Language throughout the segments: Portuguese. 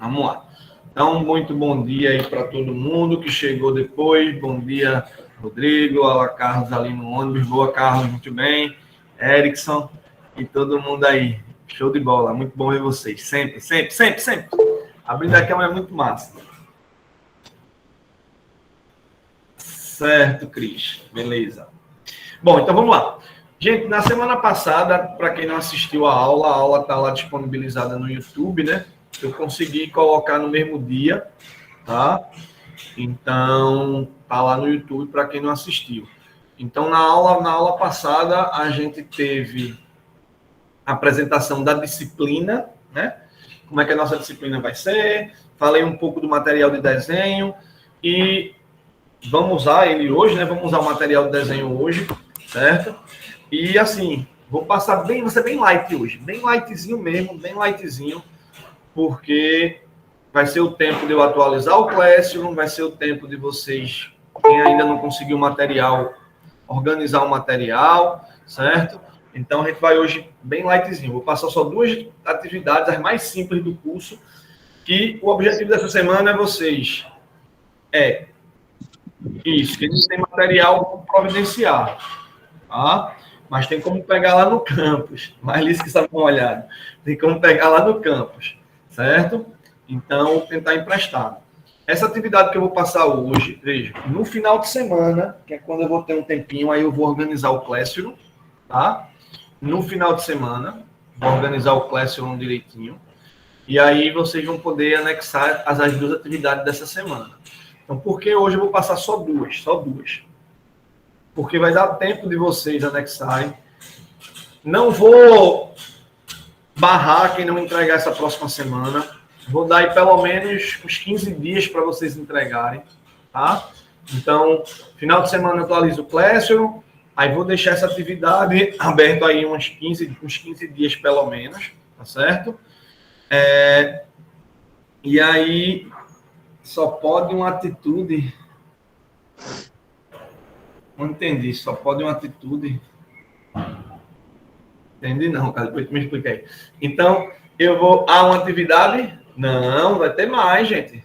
Vamos lá. Então, muito bom dia aí para todo mundo que chegou depois. Bom dia, Rodrigo, olá, Carlos ali no ônibus. Boa, Carlos, muito bem. Erickson e todo mundo aí. Show de bola, muito bom ver vocês. Sempre, sempre, sempre, sempre. Abrindo a câmera é muito massa. Certo, Cris. Beleza. Bom, então vamos lá. Gente, na semana passada, para quem não assistiu a aula está lá disponibilizada no YouTube, né? Eu consegui colocar no mesmo dia, tá? Então, tá lá no YouTube para quem não assistiu. Então, na aula passada, a gente teve a apresentação da disciplina, né? Como é que a nossa disciplina vai ser. Falei um pouco do material de desenho e vamos usar ele hoje, né? Vamos usar o material de desenho hoje, certo? E assim, vai ser bem light hoje, bem lightzinho mesmo, bem lightzinho, porque vai ser o tempo de eu atualizar o Classroom, vai ser o tempo de vocês, quem ainda não conseguiu o material, organizar o material, certo? Então a gente vai hoje bem lightzinho. Vou passar só 2 atividades, as mais simples do curso, que o objetivo dessa semana é vocês isso, que a gente tem material para providenciar, tá? Mas tem como pegar lá no campus. Mais liso que sabe uma olhada. Tem como pegar lá no campus, certo? Então, tentar emprestar. Essa atividade que eu vou passar hoje, veja, no final de semana, que é quando eu vou ter um tempinho, aí eu vou organizar o Classroom, tá? No final de semana, vou organizar o Classroom direitinho. E aí vocês vão poder anexar as 2 atividades dessa semana. Então, por que hoje eu vou passar só duas? Porque vai dar tempo de vocês anexarem. Não vou barrar quem não entregar essa próxima semana. Vou dar aí pelo menos uns 15 dias para vocês entregarem, tá? Então, final de semana eu atualizo o Classroom, aí vou deixar essa atividade aberta aí uns 15 dias pelo menos, tá certo? E aí, só pode uma atitude... Não entendi, só pode uma atitude. Entendi não, cara, depois tu me explica aí. Então, eu vou... uma atividade? Não, vai ter mais, gente.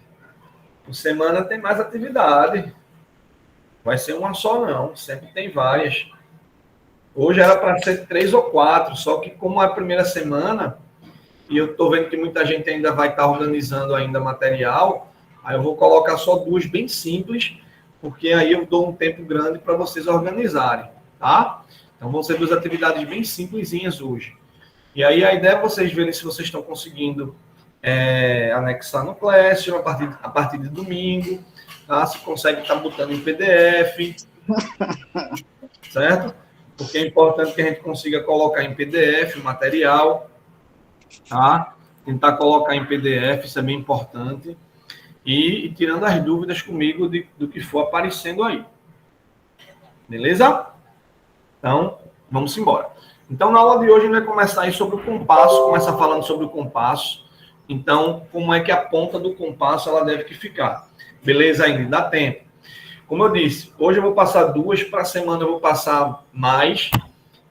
Por semana tem mais atividade. Vai ser uma só, não. Sempre tem várias. Hoje era para ser 3 ou 4, só que como é a primeira semana, e eu estou vendo que muita gente ainda vai estar organizando ainda material, aí eu vou colocar só 2 bem simples, porque aí eu dou um tempo grande para vocês organizarem, tá? Então vão ser 2 atividades bem simplesinhas hoje. E aí a ideia é vocês verem se vocês estão conseguindo anexar no Classroom a partir de domingo, tá? Se consegue estar botando em PDF, certo? Porque é importante que a gente consiga colocar em PDF o material, tá? Tentar colocar em PDF, isso é bem importante. E tirando as dúvidas comigo do que for aparecendo aí. Beleza? Então, vamos embora. Então, na aula de hoje, a gente vai começar aí sobre o compasso, começar falando sobre o compasso. Então, como é que a ponta do compasso ela deve que ficar. Beleza ainda? Dá tempo. Como eu disse, hoje eu vou passar 2, para a semana eu vou passar mais,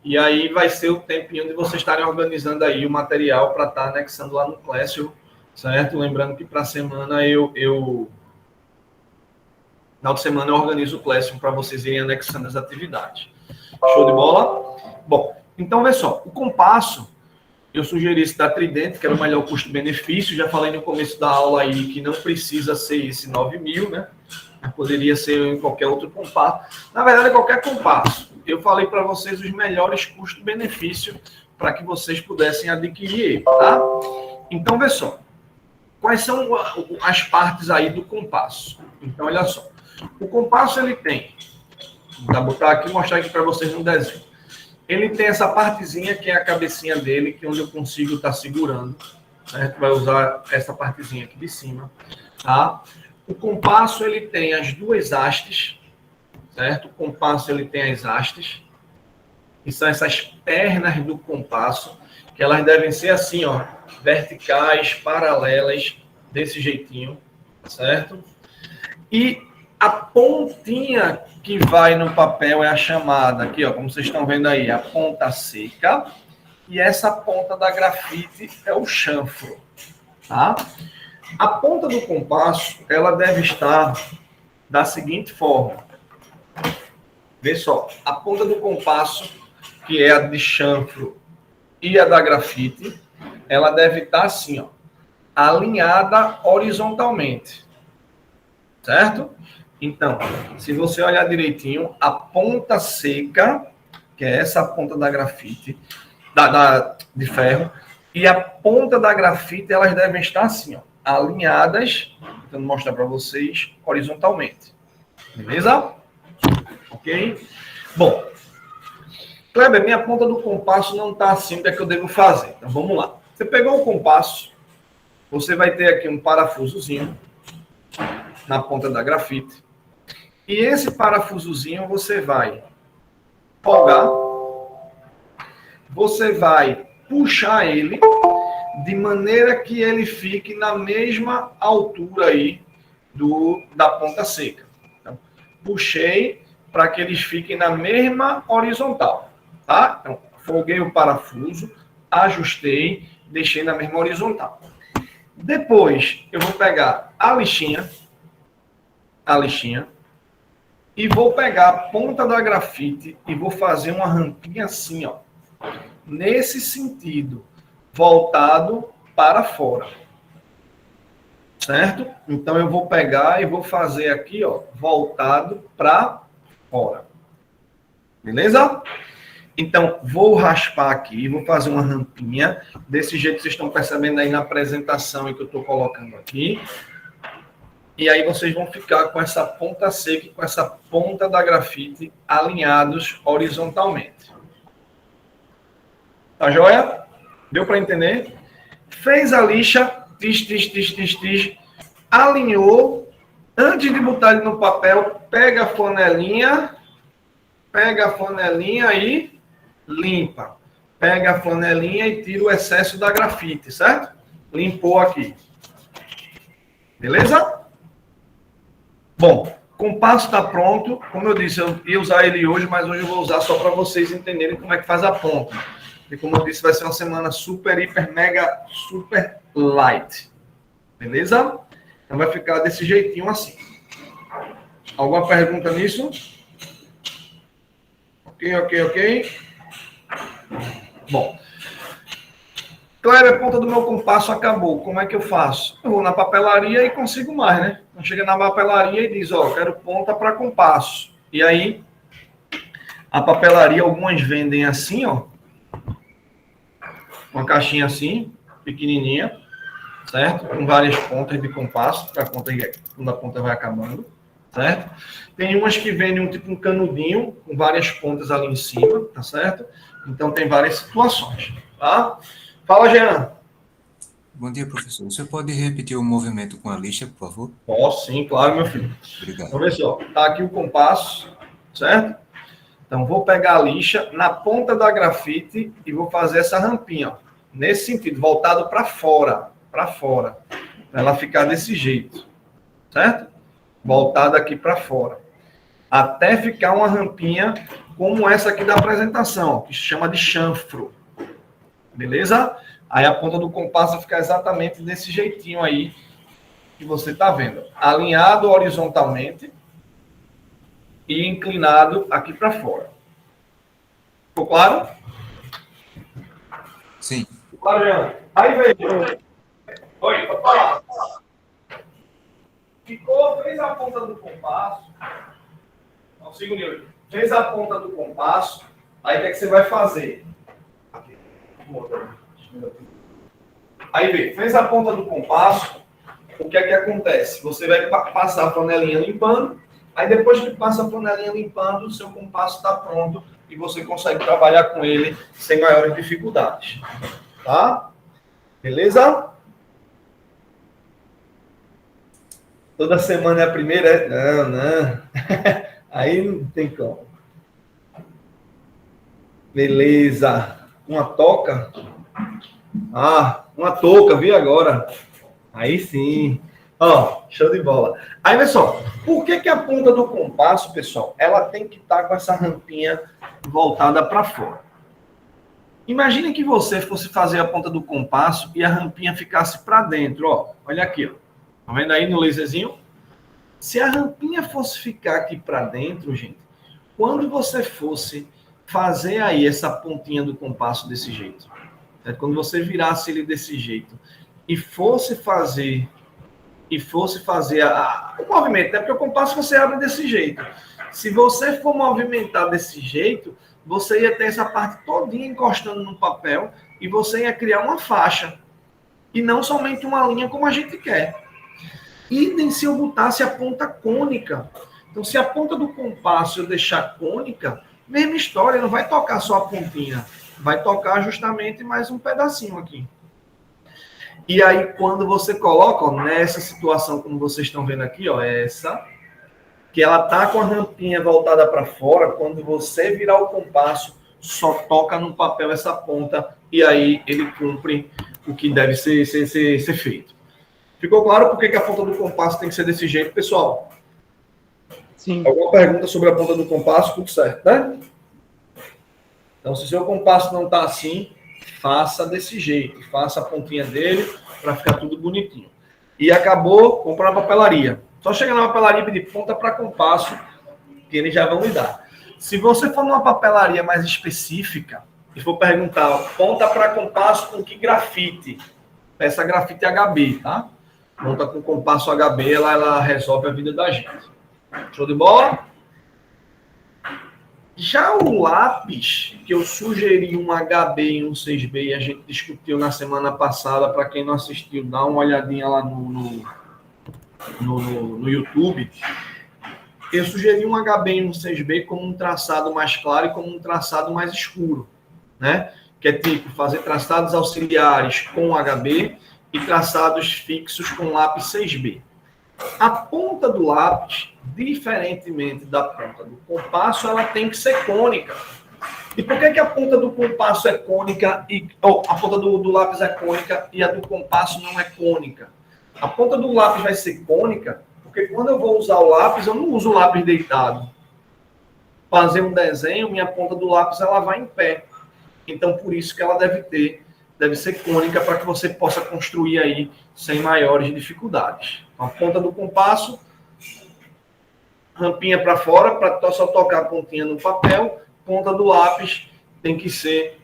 e aí vai ser o tempinho de vocês estarem organizando aí o material para estar anexando lá no Classroom, certo? Lembrando que para a semana final de semana eu organizo o Classroom para vocês irem anexando as atividades. Show de bola? Bom, então vê só, o compasso, eu sugeri esse da Tridente, que era o melhor custo-benefício, já falei no começo da aula aí que não precisa ser esse 9.000, né? Poderia ser em qualquer outro compasso. Na verdade, qualquer compasso. Eu falei para vocês os melhores custo-benefício para que vocês pudessem adquirir ele, tá? Então, vê só. Quais são as partes aí do compasso? Então, olha só. O compasso, ele tem... Vou botar aqui e mostrar aqui para vocês no desenho. Ele tem essa partezinha que é a cabecinha dele, que é onde eu consigo estar segurando. Certo? Vai usar essa partezinha aqui de cima, tá? O compasso, ele tem as 2 hastes, certo? O compasso, ele tem as hastes, que são essas pernas do compasso, que elas devem ser assim, ó, verticais, paralelas, desse jeitinho, certo? E a pontinha que vai no papel é a chamada, aqui, ó, como vocês estão vendo aí, a ponta seca, e essa ponta da grafite é o chanfro, tá? A ponta do compasso, ela deve estar da seguinte forma. Vê só, a ponta do compasso, que é a de chanfro e a da grafite, ela deve estar assim, ó, alinhada horizontalmente. Certo? Então, se você olhar direitinho, a ponta seca, que é essa ponta da grafite, de ferro, e a ponta da grafite, elas devem estar assim, ó, alinhadas, tentando mostrar para vocês, horizontalmente. Beleza? Ok? Bom, Kleber, minha ponta do compasso não está assim, o que é que eu devo fazer? Então, vamos lá. Você pegou o compasso, você vai ter aqui um parafusozinho na ponta da grafite, e esse parafusozinho você vai folgar, você vai puxar ele de maneira que ele fique na mesma altura aí da ponta seca. Então, puxei para que eles fiquem na mesma horizontal, tá? Então, folguei o parafuso, ajustei, deixei na mesma horizontal. Depois, eu vou pegar a lixinha, e vou pegar a ponta da grafite e vou fazer uma rampinha assim, ó, nesse sentido, voltado para fora. Certo? Então eu vou pegar e vou fazer aqui, ó, voltado para fora. Beleza? Então vou raspar aqui, vou fazer uma rampinha desse jeito que vocês estão percebendo aí na apresentação que eu estou colocando aqui. E aí vocês vão ficar com essa ponta seca e com essa ponta da grafite alinhados horizontalmente. Tá joia? Deu para entender? Fez a lixa, alinhou. Antes de botar ele no papel, pega a flanelinha e limpa. Pega a flanelinha e tira o excesso da grafite, certo? Limpou aqui. Beleza? Bom, o compasso está pronto. Como eu disse, eu ia usar ele hoje, mas hoje eu vou usar só para vocês entenderem como é que faz a ponta. E como eu disse, vai ser uma semana super, hiper, mega, super light. Beleza? Então vai ficar desse jeitinho assim. Alguma pergunta nisso? Ok. Bom. Claro, a ponta do meu compasso acabou. Como é que eu faço? Eu vou na papelaria e consigo mais, né? Então chega na papelaria e diz, ó, quero ponta para compasso. E aí, a papelaria, algumas vendem assim, ó. Uma caixinha assim, pequenininha, certo? Com várias pontas de compasso, quando a ponta vai acabando, certo? Tem umas que vendem um canudinho, com várias pontas ali em cima, tá certo? Então tem várias situações, tá? Fala, Jean. Bom dia, professor. Você pode repetir o movimento com a lixa, por favor? Posso, sim, claro, meu filho. Obrigado. Então, vê só, tá aqui o compasso, certo? Então, vou pegar a lixa na ponta da grafite e vou fazer essa rampinha, ó, nesse sentido, voltado para fora, para ela ficar desse jeito, certo? Voltada aqui para fora, até ficar uma rampinha como essa aqui da apresentação, ó, que se chama de chanfro, beleza? Aí a ponta do compasso vai ficar exatamente desse jeitinho aí que você está vendo, alinhado horizontalmente e inclinado aqui para fora. Ficou claro? Sim. Claro, Jean. Aí veio. Oi, pode falar. Fez a ponta do compasso. Não, segundinho. Fez a ponta do compasso. Aí o que é que você vai fazer? Aqui. Aí vê, fez a ponta do compasso. O que é que acontece? Você vai passar a flanelinha limpando. Aí depois que passa a flanelinha limpando, o seu compasso está pronto e você consegue trabalhar com ele sem maiores dificuldades. Tá? Beleza? Toda semana é a primeira? Não. Aí não tem como. Beleza. Uma toca? Ah, uma touca, vi agora. Aí sim. Ó, show de bola. Aí, pessoal, por que a ponta do compasso, pessoal, ela tem que estar com essa rampinha voltada para fora? Imagine que você fosse fazer a ponta do compasso e a rampinha ficasse para dentro, ó. Olha aqui, ó. Tá vendo aí no laserzinho? Se a rampinha fosse ficar aqui para dentro, gente, quando você fosse fazer aí essa pontinha do compasso desse jeito, certo? Quando você virasse ele desse jeito e fosse fazer o movimento, né? Porque o compasso você abre desse jeito. Se você for movimentar desse jeito, você ia ter essa parte todinha encostando no papel e você ia criar uma faixa. E não somente uma linha como a gente quer. Idem se eu botasse a ponta cônica. Então, se a ponta do compasso eu deixar cônica, mesma história, não vai tocar só a pontinha. Vai tocar justamente mais um pedacinho aqui. E aí, quando você coloca, ó, nessa situação, como vocês estão vendo aqui, ó, essa, que ela tá com a rampinha voltada para fora, quando você virar o compasso, só toca no papel essa ponta, e aí ele cumpre o que deve ser feito. Ficou claro por que a ponta do compasso tem que ser desse jeito, pessoal? Sim. Alguma pergunta sobre a ponta do compasso? Tudo certo, né? Então, se o seu compasso não está assim, faça desse jeito. Faça a pontinha dele para ficar tudo bonitinho. E acabou, comprar na papelaria. Só chegar na papelaria e pedir ponta para compasso, que eles já vão lhe dar. Se você for numa papelaria mais específica e for perguntar ponta para compasso com que grafite? Peça grafite HB, tá? Ponta com compasso HB, ela resolve a vida da gente. Show de bola? Já o lápis, que eu sugeri um HB e um 6B, e a gente discutiu na semana passada, para quem não assistiu, dá uma olhadinha lá no YouTube. Eu sugeri um HB e um 6B como um traçado mais claro e como um traçado mais escuro, né? Que é tipo fazer traçados auxiliares com HB e traçados fixos com lápis 6B. A ponta do lápis, diferentemente da ponta do compasso, ela tem que ser cônica. E por que a ponta do compasso é cônica a ponta do lápis é cônica e a do compasso não é cônica? A ponta do lápis vai ser cônica porque quando eu vou usar o lápis, eu não uso o lápis deitado. Fazer um desenho, minha ponta do lápis ela vai em pé. Então, por isso que ela deve ser cônica para que você possa construir aí sem maiores dificuldades. A ponta do compasso, rampinha para fora, para só tocar a pontinha no papel. Ponta do lápis tem que ser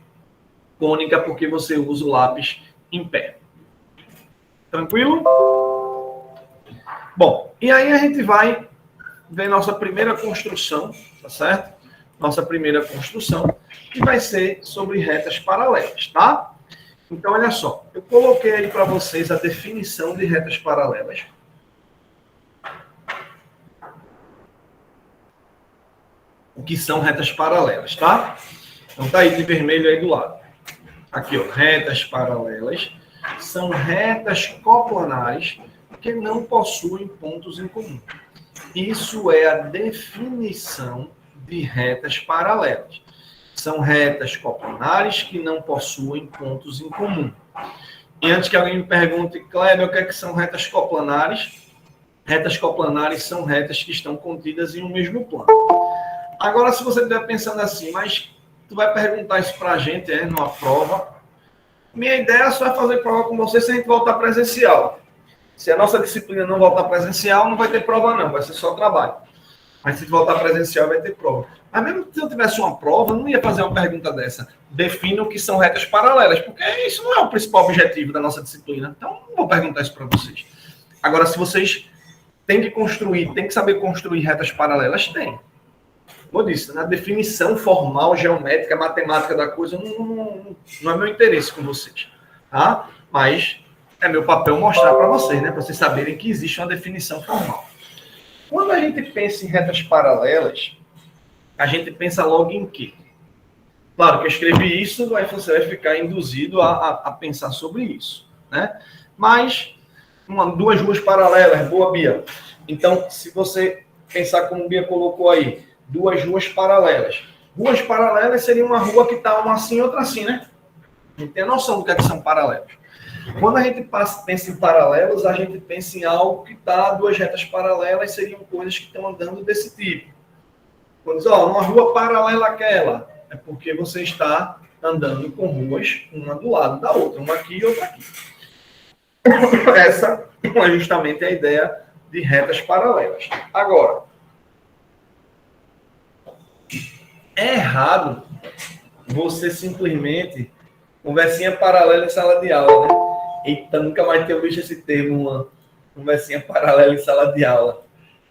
cônica porque você usa o lápis em pé. Tranquilo? Bom, e aí a gente vai ver nossa primeira construção, tá certo? Nossa primeira construção, que vai ser sobre retas paralelas, tá? Então, olha só, eu coloquei aí para vocês a definição de retas paralelas. O que são retas paralelas, tá? Então, tá aí de vermelho aí do lado. Aqui, ó, retas paralelas são retas coplanares que não possuem pontos em comum. Isso é a definição de retas paralelas. São retas coplanares que não possuem pontos em comum. E antes que alguém me pergunte, Kleber, o que é que são retas coplanares? Retas coplanares são retas que estão contidas em um mesmo plano. Agora, se você estiver pensando assim, mas tu vai perguntar isso para a gente, numa prova, minha ideia é só fazer prova com você se a gente voltar presencial. Se a nossa disciplina não voltar presencial, não vai ter prova não, vai ser só trabalho. Mas se voltar presencial, vai ter prova. Mas mesmo se eu tivesse uma prova, eu não ia fazer uma pergunta dessa. Defina o que são retas paralelas, porque isso não é o principal objetivo da nossa disciplina. Então, não vou perguntar isso para vocês. Agora, se vocês têm que saber construir retas paralelas, tem. Como eu disse, na definição formal, geométrica, matemática da coisa, não é meu interesse com vocês. Tá? Mas é meu papel mostrar para vocês, né? Para vocês saberem que existe uma definição formal. Quando a gente pensa em retas paralelas, a gente pensa logo em quê? Claro que eu escrevi isso, aí você vai ficar induzido a pensar sobre isso, né? Mas, duas ruas paralelas, boa, Bia. Então, se você pensar como Bia colocou aí, duas ruas paralelas. Ruas paralelas seria uma rua que está uma assim e outra assim, né? A gente tem a noção do que é que são paralelos. Quando a gente pensa em paralelos, a gente pensa em algo que está duas retas paralelas, seriam coisas que estão andando desse tipo. Quando diz, uma rua paralela àquela, é porque você está andando com ruas, uma do lado da outra, uma aqui e outra aqui. Essa é justamente a ideia de retas paralelas. Agora, é errado você simplesmente conversinha paralela em sala de aula, né? Eita, nunca mais tinha visto esse termo, uma conversinha paralela em sala de aula,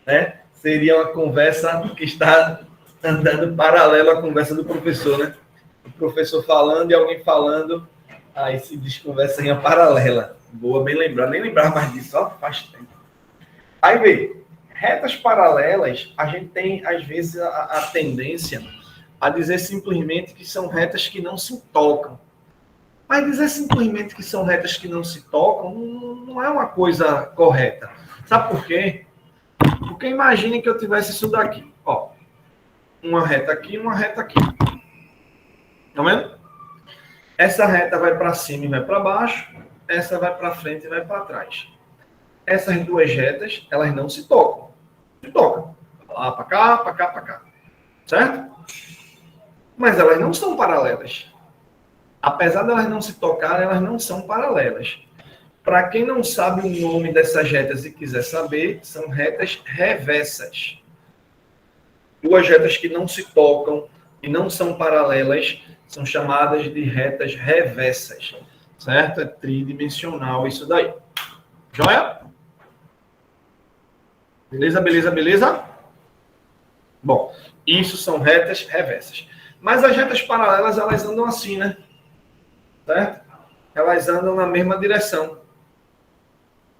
né? Seria uma conversa que está andando paralelo à conversa do professor, né? O professor falando e alguém falando, aí se diz conversinha paralela. Boa, bem lembrado. Nem lembrava mais disso, ó, faz tempo. Aí, vê, retas paralelas, a gente tem, às vezes, a tendência a dizer simplesmente que são retas que não se tocam. Mas dizer simplesmente que são retas que não se tocam não é uma coisa correta. Sabe por quê? Porque imagine que eu tivesse isso daqui. Ó, uma reta aqui e uma reta aqui. Tá vendo? Essa reta vai para cima e vai para baixo. Essa vai para frente e vai para trás. Essas duas retas, elas não se tocam. Se tocam. Lá para cá, para cá, para cá. Certo? Mas elas não são paralelas. Apesar de elas não se tocarem, elas não são paralelas. Para quem não sabe o nome dessas retas e quiser saber, são retas reversas. Duas retas que não se tocam e não são paralelas são chamadas de retas reversas. Certo? É tridimensional isso daí. Joia? Beleza, beleza, beleza? Bom, isso são retas reversas. Mas as retas paralelas, elas andam assim, né? Certo? Elas andam na mesma direção.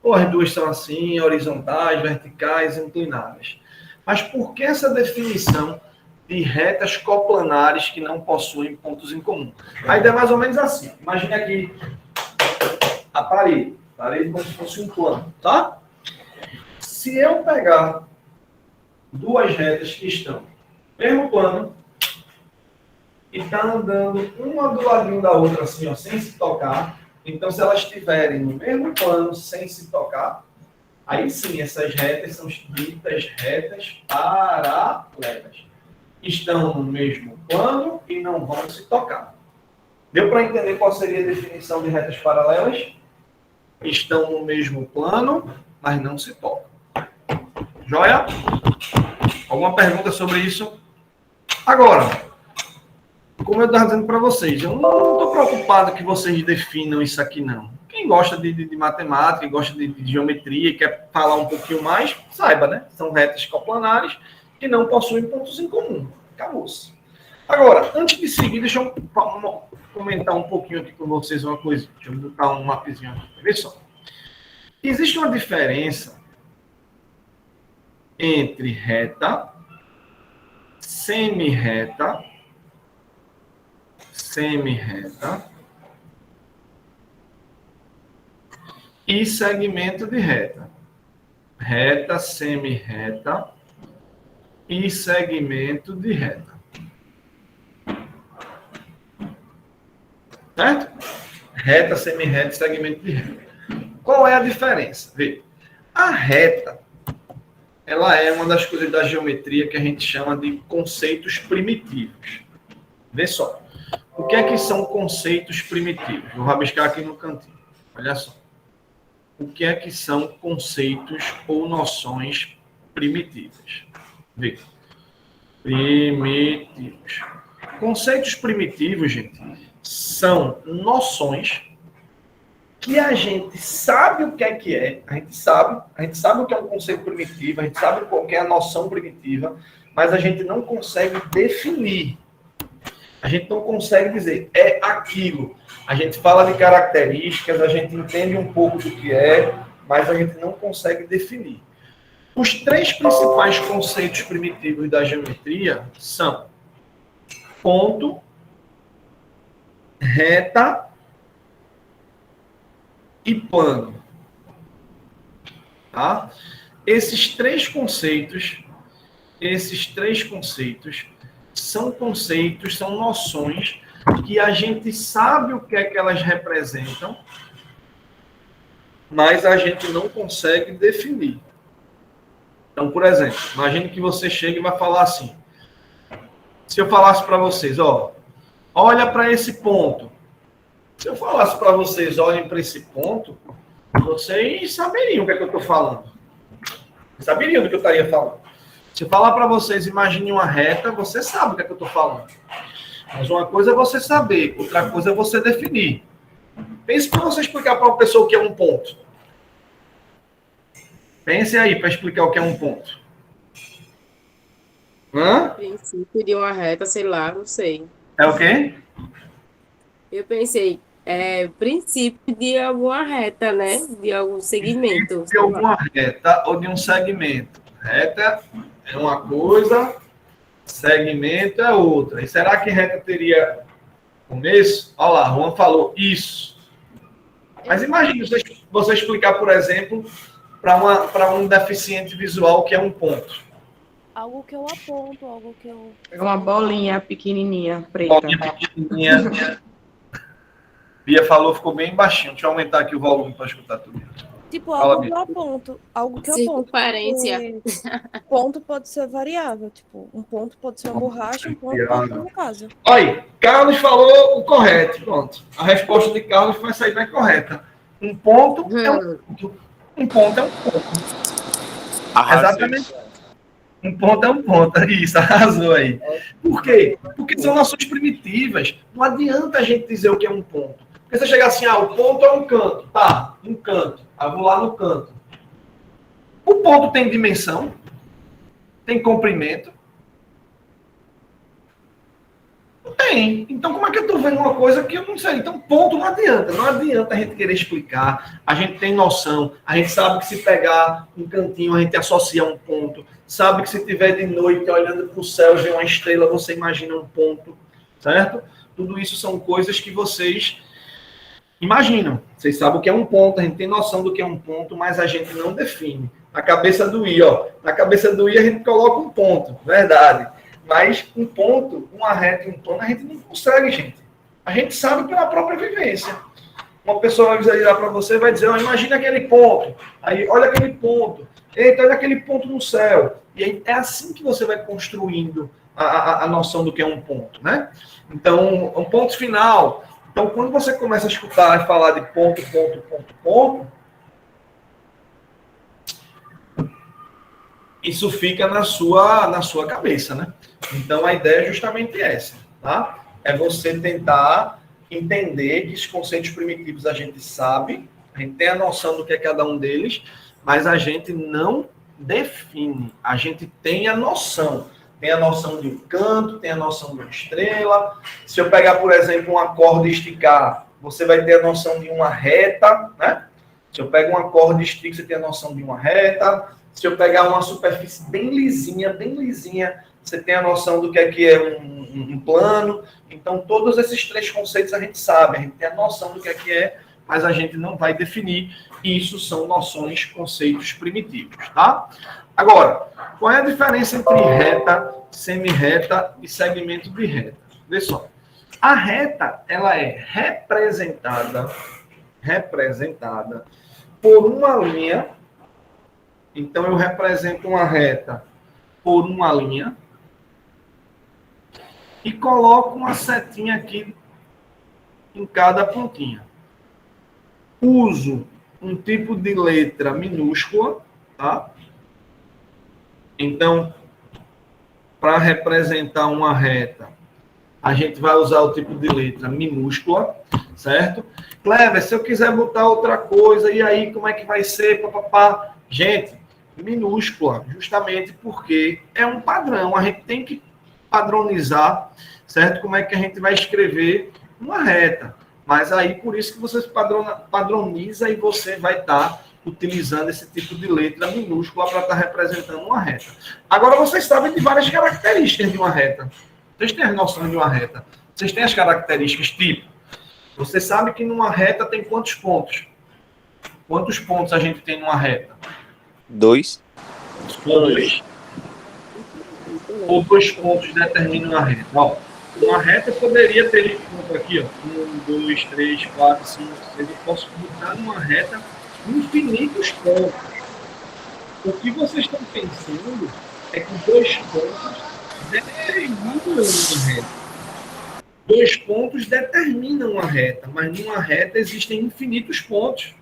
Ou as duas são assim, horizontais, verticais, inclinadas. Mas por que essa definição de retas coplanares que não possuem pontos em comum? A ideia é mais ou menos assim. Imagine aqui a parede. Parede como se fosse um plano, tá? Se eu pegar duas retas que estão no mesmo plano e está andando uma do ladinho da outra assim, ó, sem se tocar, então se elas estiverem no mesmo plano sem se tocar, aí sim essas retas são ditas retas paralelas. Estão no mesmo plano e não vão se tocar. Deu para entender qual seria a definição de retas paralelas? Estão no mesmo plano, mas não se tocam. Joia? Alguma pergunta sobre isso? Agora, como eu estava dizendo para vocês, eu não estou preocupado que vocês definam isso aqui, não. Quem gosta de matemática, gosta de geometria e quer falar um pouquinho mais, saiba, né? São retas coplanares que não possuem pontos em comum. Acabou-se. Agora, antes de seguir, deixa eu comentar um pouquinho aqui com vocês uma coisa. Deixa eu botar um lapisinho aqui. Vê só. Existe uma diferença entre reta, semi-reta, e segmento de reta. Reta, semi-reta e segmento de reta. Certo? Reta, semi-reta e segmento de reta. Qual é a diferença? Vê, a reta, ela é uma das coisas da geometria que a gente chama de conceitos primitivos. Vê só. O que é que são conceitos primitivos? Vou rabiscar aqui no cantinho. Olha só. O que é que são conceitos ou noções primitivas? Vê. Primitivos. Conceitos primitivos, gente, são noções que a gente sabe o que é, a gente sabe o que é um conceito primitivo, a gente sabe qual é a noção primitiva, mas a gente não consegue definir. A gente não consegue dizer, é aquilo. A gente fala de características, a gente entende um pouco do que é, mas a gente não consegue definir. Os três principais conceitos primitivos da geometria são ponto, reta e plano. Tá? Esses três conceitos são noções que a gente sabe o que é que elas representam, mas a gente não consegue definir. Então, por exemplo, imagine que você chega e vai falar assim. Se eu falasse para vocês, ó, olha para esse ponto. Se eu falasse para vocês, olhem para esse ponto, vocês saberiam o que é que eu estou falando. Saberiam do que eu estaria falando. Se eu falar para vocês, imagine uma reta, você sabe o que é que eu estou falando. Mas uma coisa é você saber, outra coisa é você definir. Pense para você explicar para uma pessoa o que é um ponto. Pense aí para explicar o que é um ponto. Hã? Princípio de uma reta, sei lá, não sei. É o quê? Eu pensei, princípio de alguma reta, né? De algum segmento. De alguma reta ou de um segmento. Reta é uma coisa, segmento é outra. E será que reta teria começo? Olha lá, Juan falou isso. Mas imagine você explicar, por exemplo, para um deficiente visual o que é um ponto. Algo que eu aponto, algo que eu... É uma bolinha pequenininha, preta. Bolinha pequenininha. Bia falou, ficou bem baixinho. Deixa eu aumentar aqui o volume para escutar tudo. Tipo, Fala, algo que Bia. eu aponto. Algo que eu aponto. Circunferência. Porque ponto pode ser variável. Tipo, um ponto pode ser uma borracha, um ponto pode ser uma casa. Olha, Carlos falou o correto. Pronto. A resposta de Carlos vai sair bem correta. Um ponto é um ponto. Um ponto é um ponto. Exatamente. Um ponto é um ponto. Isso, arrasou aí. Por quê? Porque são noções primitivas. Não adianta a gente dizer o que é um ponto. Porque você chegar assim, o ponto é um canto. Tá, um canto. Eu vou lá no canto. O ponto tem dimensão? Tem comprimento? Não tem. Então, como é que eu estou vendo uma coisa que eu não sei? Então, ponto não adianta. Não adianta a gente querer explicar. A gente tem noção. A gente sabe que se pegar um cantinho, a gente associa um ponto. Sabe que se tiver de noite, olhando para o céu, ver uma estrela, você imagina um ponto. Certo? Tudo isso são coisas que vocês imaginam. Vocês sabem o que é um ponto. A gente tem noção do que é um ponto, mas a gente não define. Na cabeça do I, ó. Na cabeça do I, a gente coloca um ponto. Verdade. Mas um ponto, uma reta e um plano, a gente não consegue, gente. A gente sabe pela própria vivência. Uma pessoa vai visualizar para você e vai dizer, imagina aquele ponto. Aí, olha aquele ponto. Eita, olha aquele ponto no céu. E aí, é assim que você vai construindo a noção do que é um ponto, né? Então, um ponto final. Então, quando você começa a escutar e falar de ponto, isso fica na sua cabeça, né? Então, a ideia é justamente essa, tá? É você tentar entender que os conceitos primitivos a gente sabe, a gente tem a noção do que é cada um deles, mas a gente não define, a gente tem a noção. Tem a noção de um canto, tem a noção de uma estrela. Se eu pegar, por exemplo, uma corda e esticar, você vai ter a noção de uma reta, né? Se eu pego uma corda e estico, você tem a noção de uma reta. Se eu pegar uma superfície bem lisinha, você tem a noção do que é um plano. Então, todos esses três conceitos a gente sabe, a gente tem a noção do que é, mas a gente não vai definir. Isso são noções, conceitos primitivos, tá? Agora, qual é a diferença entre reta, semi-reta e segmento de reta? Vê só. A reta, ela é representada por uma linha. Então, eu represento uma reta por uma linha e coloco uma setinha aqui em cada pontinha. Uso um tipo de letra minúscula, tá? Então, para representar uma reta, a gente vai usar o tipo de letra minúscula, certo? Cleber, se eu quiser botar outra coisa, e aí como é que vai ser? Papapá. Gente, minúscula, justamente porque é um padrão. A gente tem que padronizar, certo? Como é que a gente vai escrever uma reta. Mas aí, por isso que você padroniza e você vai estar utilizando esse tipo de letra minúscula para estar representando uma reta. Agora, vocês sabem de várias características de uma reta. Vocês têm a noção de uma reta. Vocês têm as características tipo. Você sabe que numa reta tem quantos pontos? Quantos pontos a gente tem numa reta? 2. Ou 2 pontos determinam uma reta. Ó, uma reta poderia ter esse ponto aqui, ó. 1, 2, 3, 4, 5, 6. Eu posso botar numa reta infinitos pontos. O que vocês estão pensando é que 2 pontos determinam uma reta. Dois pontos determinam uma reta, mas numa reta existem infinitos pontos.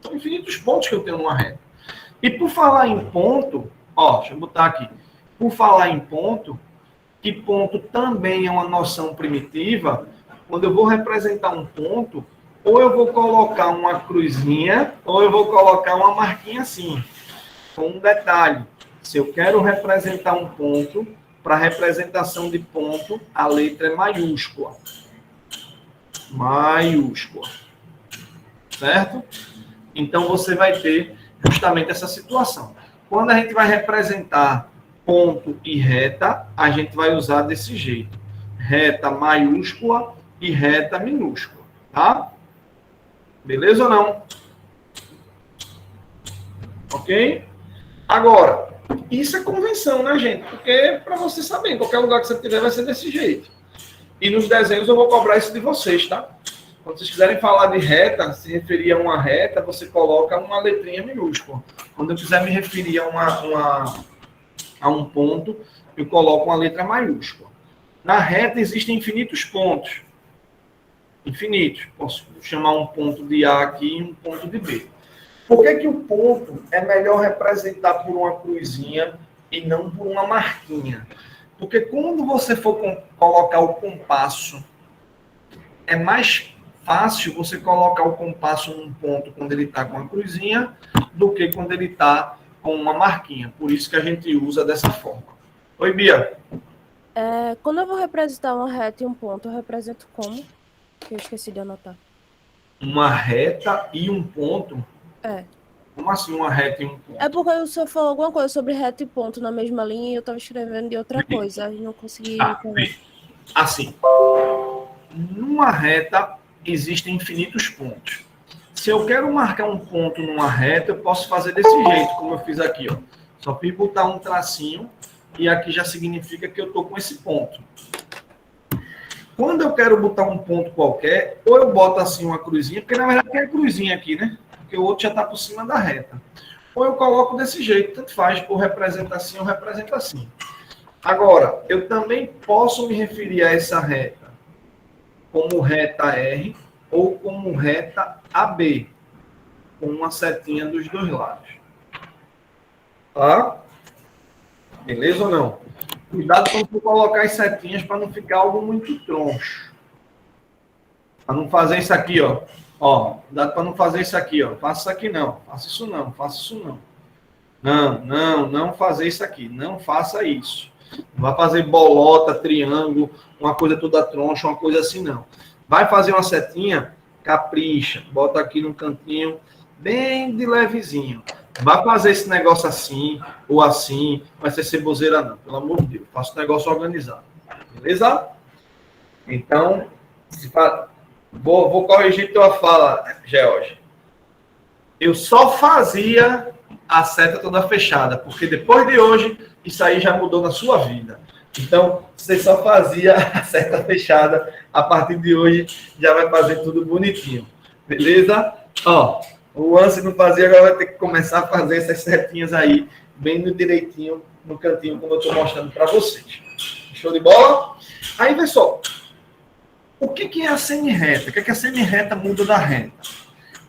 São infinitos pontos que eu tenho numa reta. E por falar em ponto, ó, deixa eu botar aqui. Por falar em ponto, que ponto também é uma noção primitiva, quando eu vou representar um ponto, ou eu vou colocar uma cruzinha, ou eu vou colocar uma marquinha assim. Com um detalhe, se eu quero representar um ponto, para representação de ponto, a letra é maiúscula. Maiúscula. Certo? Então, você vai ter justamente essa situação. Quando a gente vai representar ponto e reta, a gente vai usar desse jeito. Reta maiúscula e reta minúscula. Tá? Beleza ou não? Ok? Agora, isso é convenção, né, gente? Porque para você saber, em qualquer lugar que você tiver vai ser desse jeito. E nos desenhos eu vou cobrar isso de vocês, tá? Quando vocês quiserem falar de reta, se referir a uma reta, você coloca uma letrinha minúscula. Quando eu quiser me referir a um ponto, eu coloco uma letra maiúscula. Na reta existem infinitos pontos. Infinitos. Posso chamar um ponto de A aqui e um ponto de B. Por que o ponto é melhor representar por uma cruzinha e não por uma marquinha? Porque quando você for colocar o compasso, é mais fácil você colocar o compasso num ponto quando ele está com a cruzinha do que quando ele está com uma marquinha. Por isso que a gente usa dessa forma. Oi, Bia. Quando eu vou representar uma reta e um ponto, eu represento como? Que eu esqueci de anotar. Uma reta e um ponto? Como assim uma reta e um ponto? É porque o senhor falou alguma coisa sobre reta e ponto na mesma linha e eu estava escrevendo de outra coisa. Aí não consegui... Assim, numa reta existem infinitos pontos. Se eu quero marcar um ponto numa reta, eu posso fazer desse jeito, como eu fiz aqui, ó. Só fiz botar um tracinho e aqui já significa que eu estou com esse ponto. Quando eu quero botar um ponto qualquer, ou eu boto assim uma cruzinha, porque na verdade tem a cruzinha aqui, né? Porque o outro já está por cima da reta. Ou eu coloco desse jeito, tanto faz, ou representa assim ou representa assim. Agora, eu também posso me referir a essa reta como reta R ou como reta AB, com uma setinha dos dois lados. Tá? Beleza ou não? Cuidado quando for colocar as setinhas para não ficar algo muito troncho. Para não fazer isso aqui, ó. Ó, cuidado para não fazer isso aqui, ó. Faça isso aqui não, faça isso não, faça isso não. Não fazer isso aqui. Não faça isso. Não vai fazer bolota, triângulo, uma coisa toda troncha, uma coisa assim, não. Vai fazer uma setinha, capricha. Bota aqui no cantinho, bem de levezinho. Vai fazer esse negócio assim, ou assim, vai ser ceboseira não, pelo amor de Deus. Faça o negócio organizado. Beleza? Então, vou corrigir tua fala, George. Eu só fazia a seta toda fechada, porque depois de hoje, isso aí já mudou na sua vida. Então, você só fazia a seta fechada, a partir de hoje já vai fazer tudo bonitinho. Beleza? Ó, o Anse não fazia, agora vai ter que começar a fazer essas setinhas aí, bem no direitinho, no cantinho, como eu estou mostrando para vocês. Show de bola? Aí, pessoal, o que é a semi-reta? O que a semi-reta muda da reta?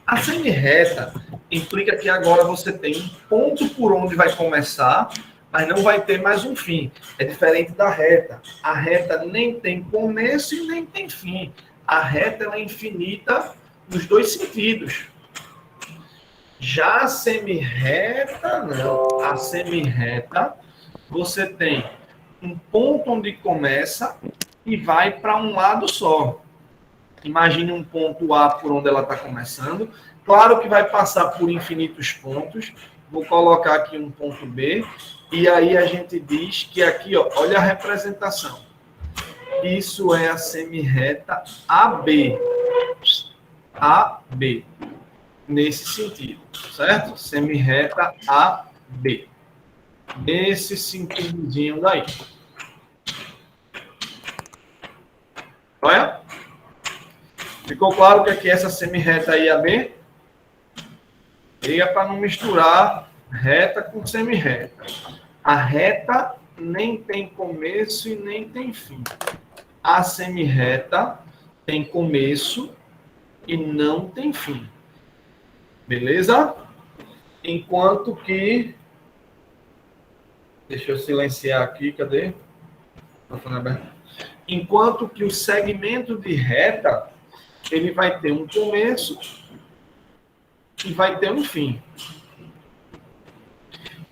A semi-reta implica que agora você tem um ponto por onde vai começar, mas não vai ter mais um fim. É diferente da reta. A reta nem tem começo e nem tem fim. A reta ela é infinita nos dois sentidos. Já a semi-reta, não. A semi-reta, você tem um ponto onde começa e vai para um lado só. Imagine um ponto A por onde ela está começando. Claro que vai passar por infinitos pontos. Vou colocar aqui um ponto B. E aí a gente diz que aqui, ó, olha a representação. Isso é a semi-reta AB. AB. Nesse sentido, certo? Semi-reta AB. Nesse sentidozinho daí. Olha. Ficou claro que aqui essa semi-reta aí AB? Liga para não misturar reta com semi-reta. A reta nem tem começo e nem tem fim. A semirreta tem começo e não tem fim. Beleza? Enquanto que... Deixa eu silenciar aqui, cadê? Enquanto que o segmento de reta, ele vai ter um começo e vai ter um fim.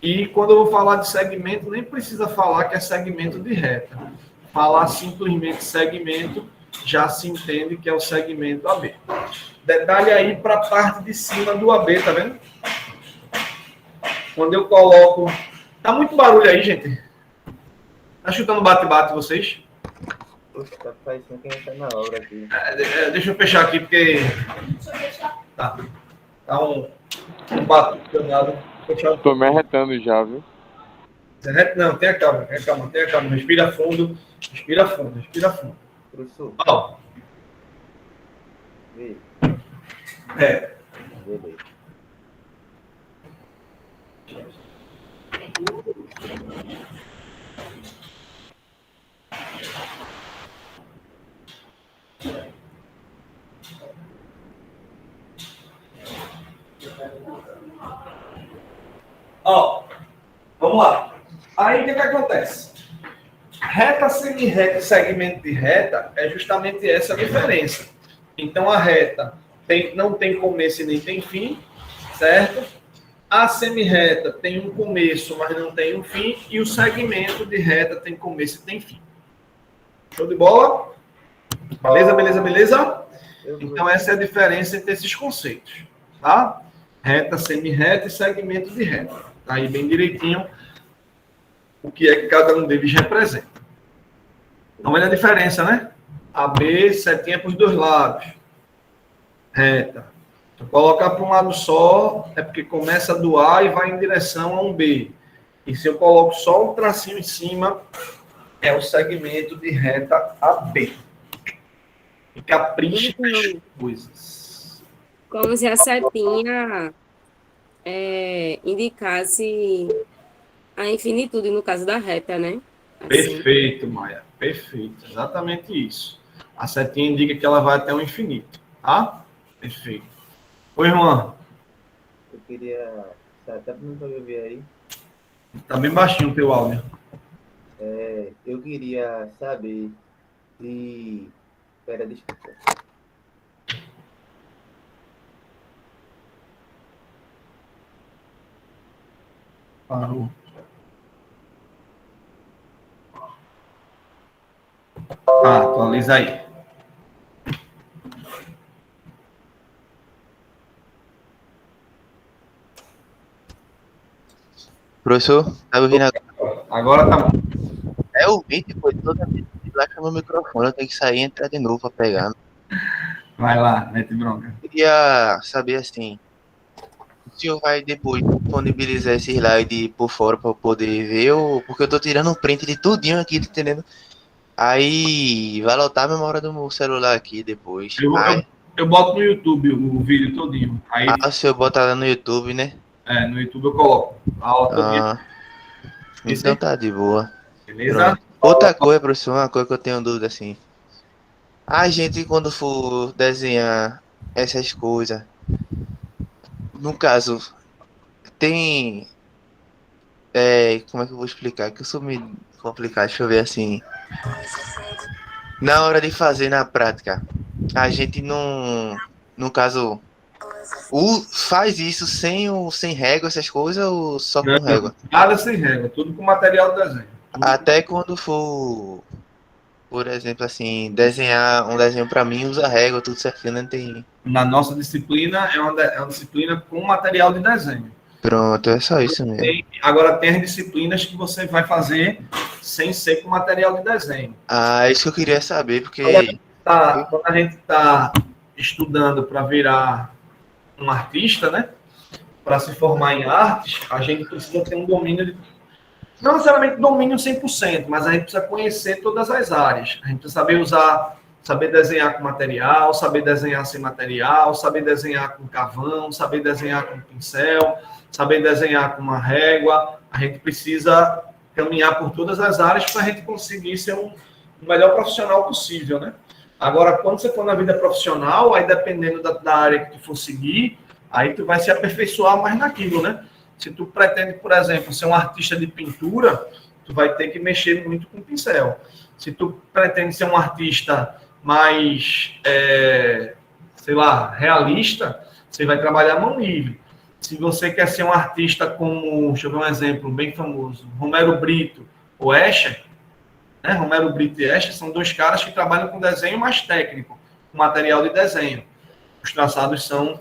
E quando eu vou falar de segmento, nem precisa falar que é segmento de reta. Falar simplesmente segmento, já se entende que é o segmento AB. Detalhe aí para a parte de cima do AB, tá vendo? Quando eu coloco... Tá muito barulho aí, gente? Tá chutando bate-bate vocês? Poxa, tá parecendo que a gente tá na obra aqui. Deixa eu fechar aqui, porque... Tá um batuque danado. Tô me arretando já, viu? Não, tenha calma. Respira fundo. Professor, Ó, vê. é. Beleza. Ó, vamos lá. Aí o que acontece? Reta, semirreta e segmento de reta é justamente essa a diferença. Então a reta não tem começo e nem tem fim, certo? A semirreta tem um começo, mas não tem um fim, e o segmento de reta tem começo e tem fim. Show de bola? Beleza? Então essa é a diferença entre esses conceitos, tá? Reta, semirreta e segmento de reta. Tá aí bem direitinho o que é que cada um deles representa. Então, olha a diferença, né? AB, setinha para os dois lados. Reta. Se eu colocar para um lado só, é porque começa do A e vai em direção a um B. E se eu coloco só um tracinho em cima, é o segmento de reta AB. E capricha nas coisas. Como se a setinha indicasse a infinitude, no caso da reta, né? Assim. Perfeito, Maia. Perfeito. Exatamente isso. A setinha indica que ela vai até o infinito. Tá? Perfeito. Oi, irmã. Eu queria... Tá dando pra eu ver aí? Tá bem baixinho o teu áudio. Eu queria saber se... Espera, deixa eu... Parou. Atualiza aí. Professor, tá ouvindo agora? Agora tá bom. Eu vi depois toda vez que lá no microfone, eu tenho que sair e entrar de novo pra pegar. Vai lá, mete bronca. Eu queria saber assim, o senhor vai depois disponibilizar esse slide por fora para eu poder ver, ou porque eu tô tirando um print de tudinho aqui, tá entendendo? Aí vai lotar a memória do meu celular aqui depois. Eu boto no YouTube o vídeo todinho. Aí, o senhor bota lá no YouTube, né? no YouTube eu coloco a aula todinha. Então tá de boa. Beleza? Pronto. Outra coisa, professor, uma coisa que eu tenho dúvida assim. A gente, quando for desenhar essas coisas, no caso, tem. Como é que eu vou explicar? Que eu sou meio complicado, deixa eu ver assim. Na hora de fazer na prática, a gente não. No caso, faz isso sem régua, essas coisas, ou só com régua? Nada sem régua, tudo com material de desenho. Até quando for, por exemplo, assim, desenhar um desenho para mim, usa régua, tudo certinho, não tem. Na nossa disciplina, é uma disciplina com material de desenho. Pronto, é só isso mesmo. Agora tem as disciplinas que você vai fazer sem ser com material de desenho. Isso que eu queria saber, porque... Quando a gente está estudando para virar um artista, né? Para se formar em artes, a gente precisa ter um domínio não necessariamente domínio 100%, mas a gente precisa conhecer todas as áreas. A gente precisa saber saber desenhar com material, saber desenhar sem material, saber desenhar com carvão, saber desenhar com pincel, saber desenhar com uma régua. A gente precisa caminhar por todas as áreas para a gente conseguir ser o melhor profissional possível, né? Agora, quando você for na vida profissional, aí dependendo da área que tu for seguir, aí tu vai se aperfeiçoar mais naquilo, né? Se tu pretende, por exemplo, ser um artista de pintura, tu vai ter que mexer muito com pincel. Se tu pretende ser um artista mais, sei lá, realista, você vai trabalhar mão livre. Se você quer ser um artista como, deixa eu ver um exemplo bem famoso, Romero Brito ou Escher, né? Romero Brito e Escher são dois caras que trabalham com desenho mais técnico, com material de desenho. Os traçados são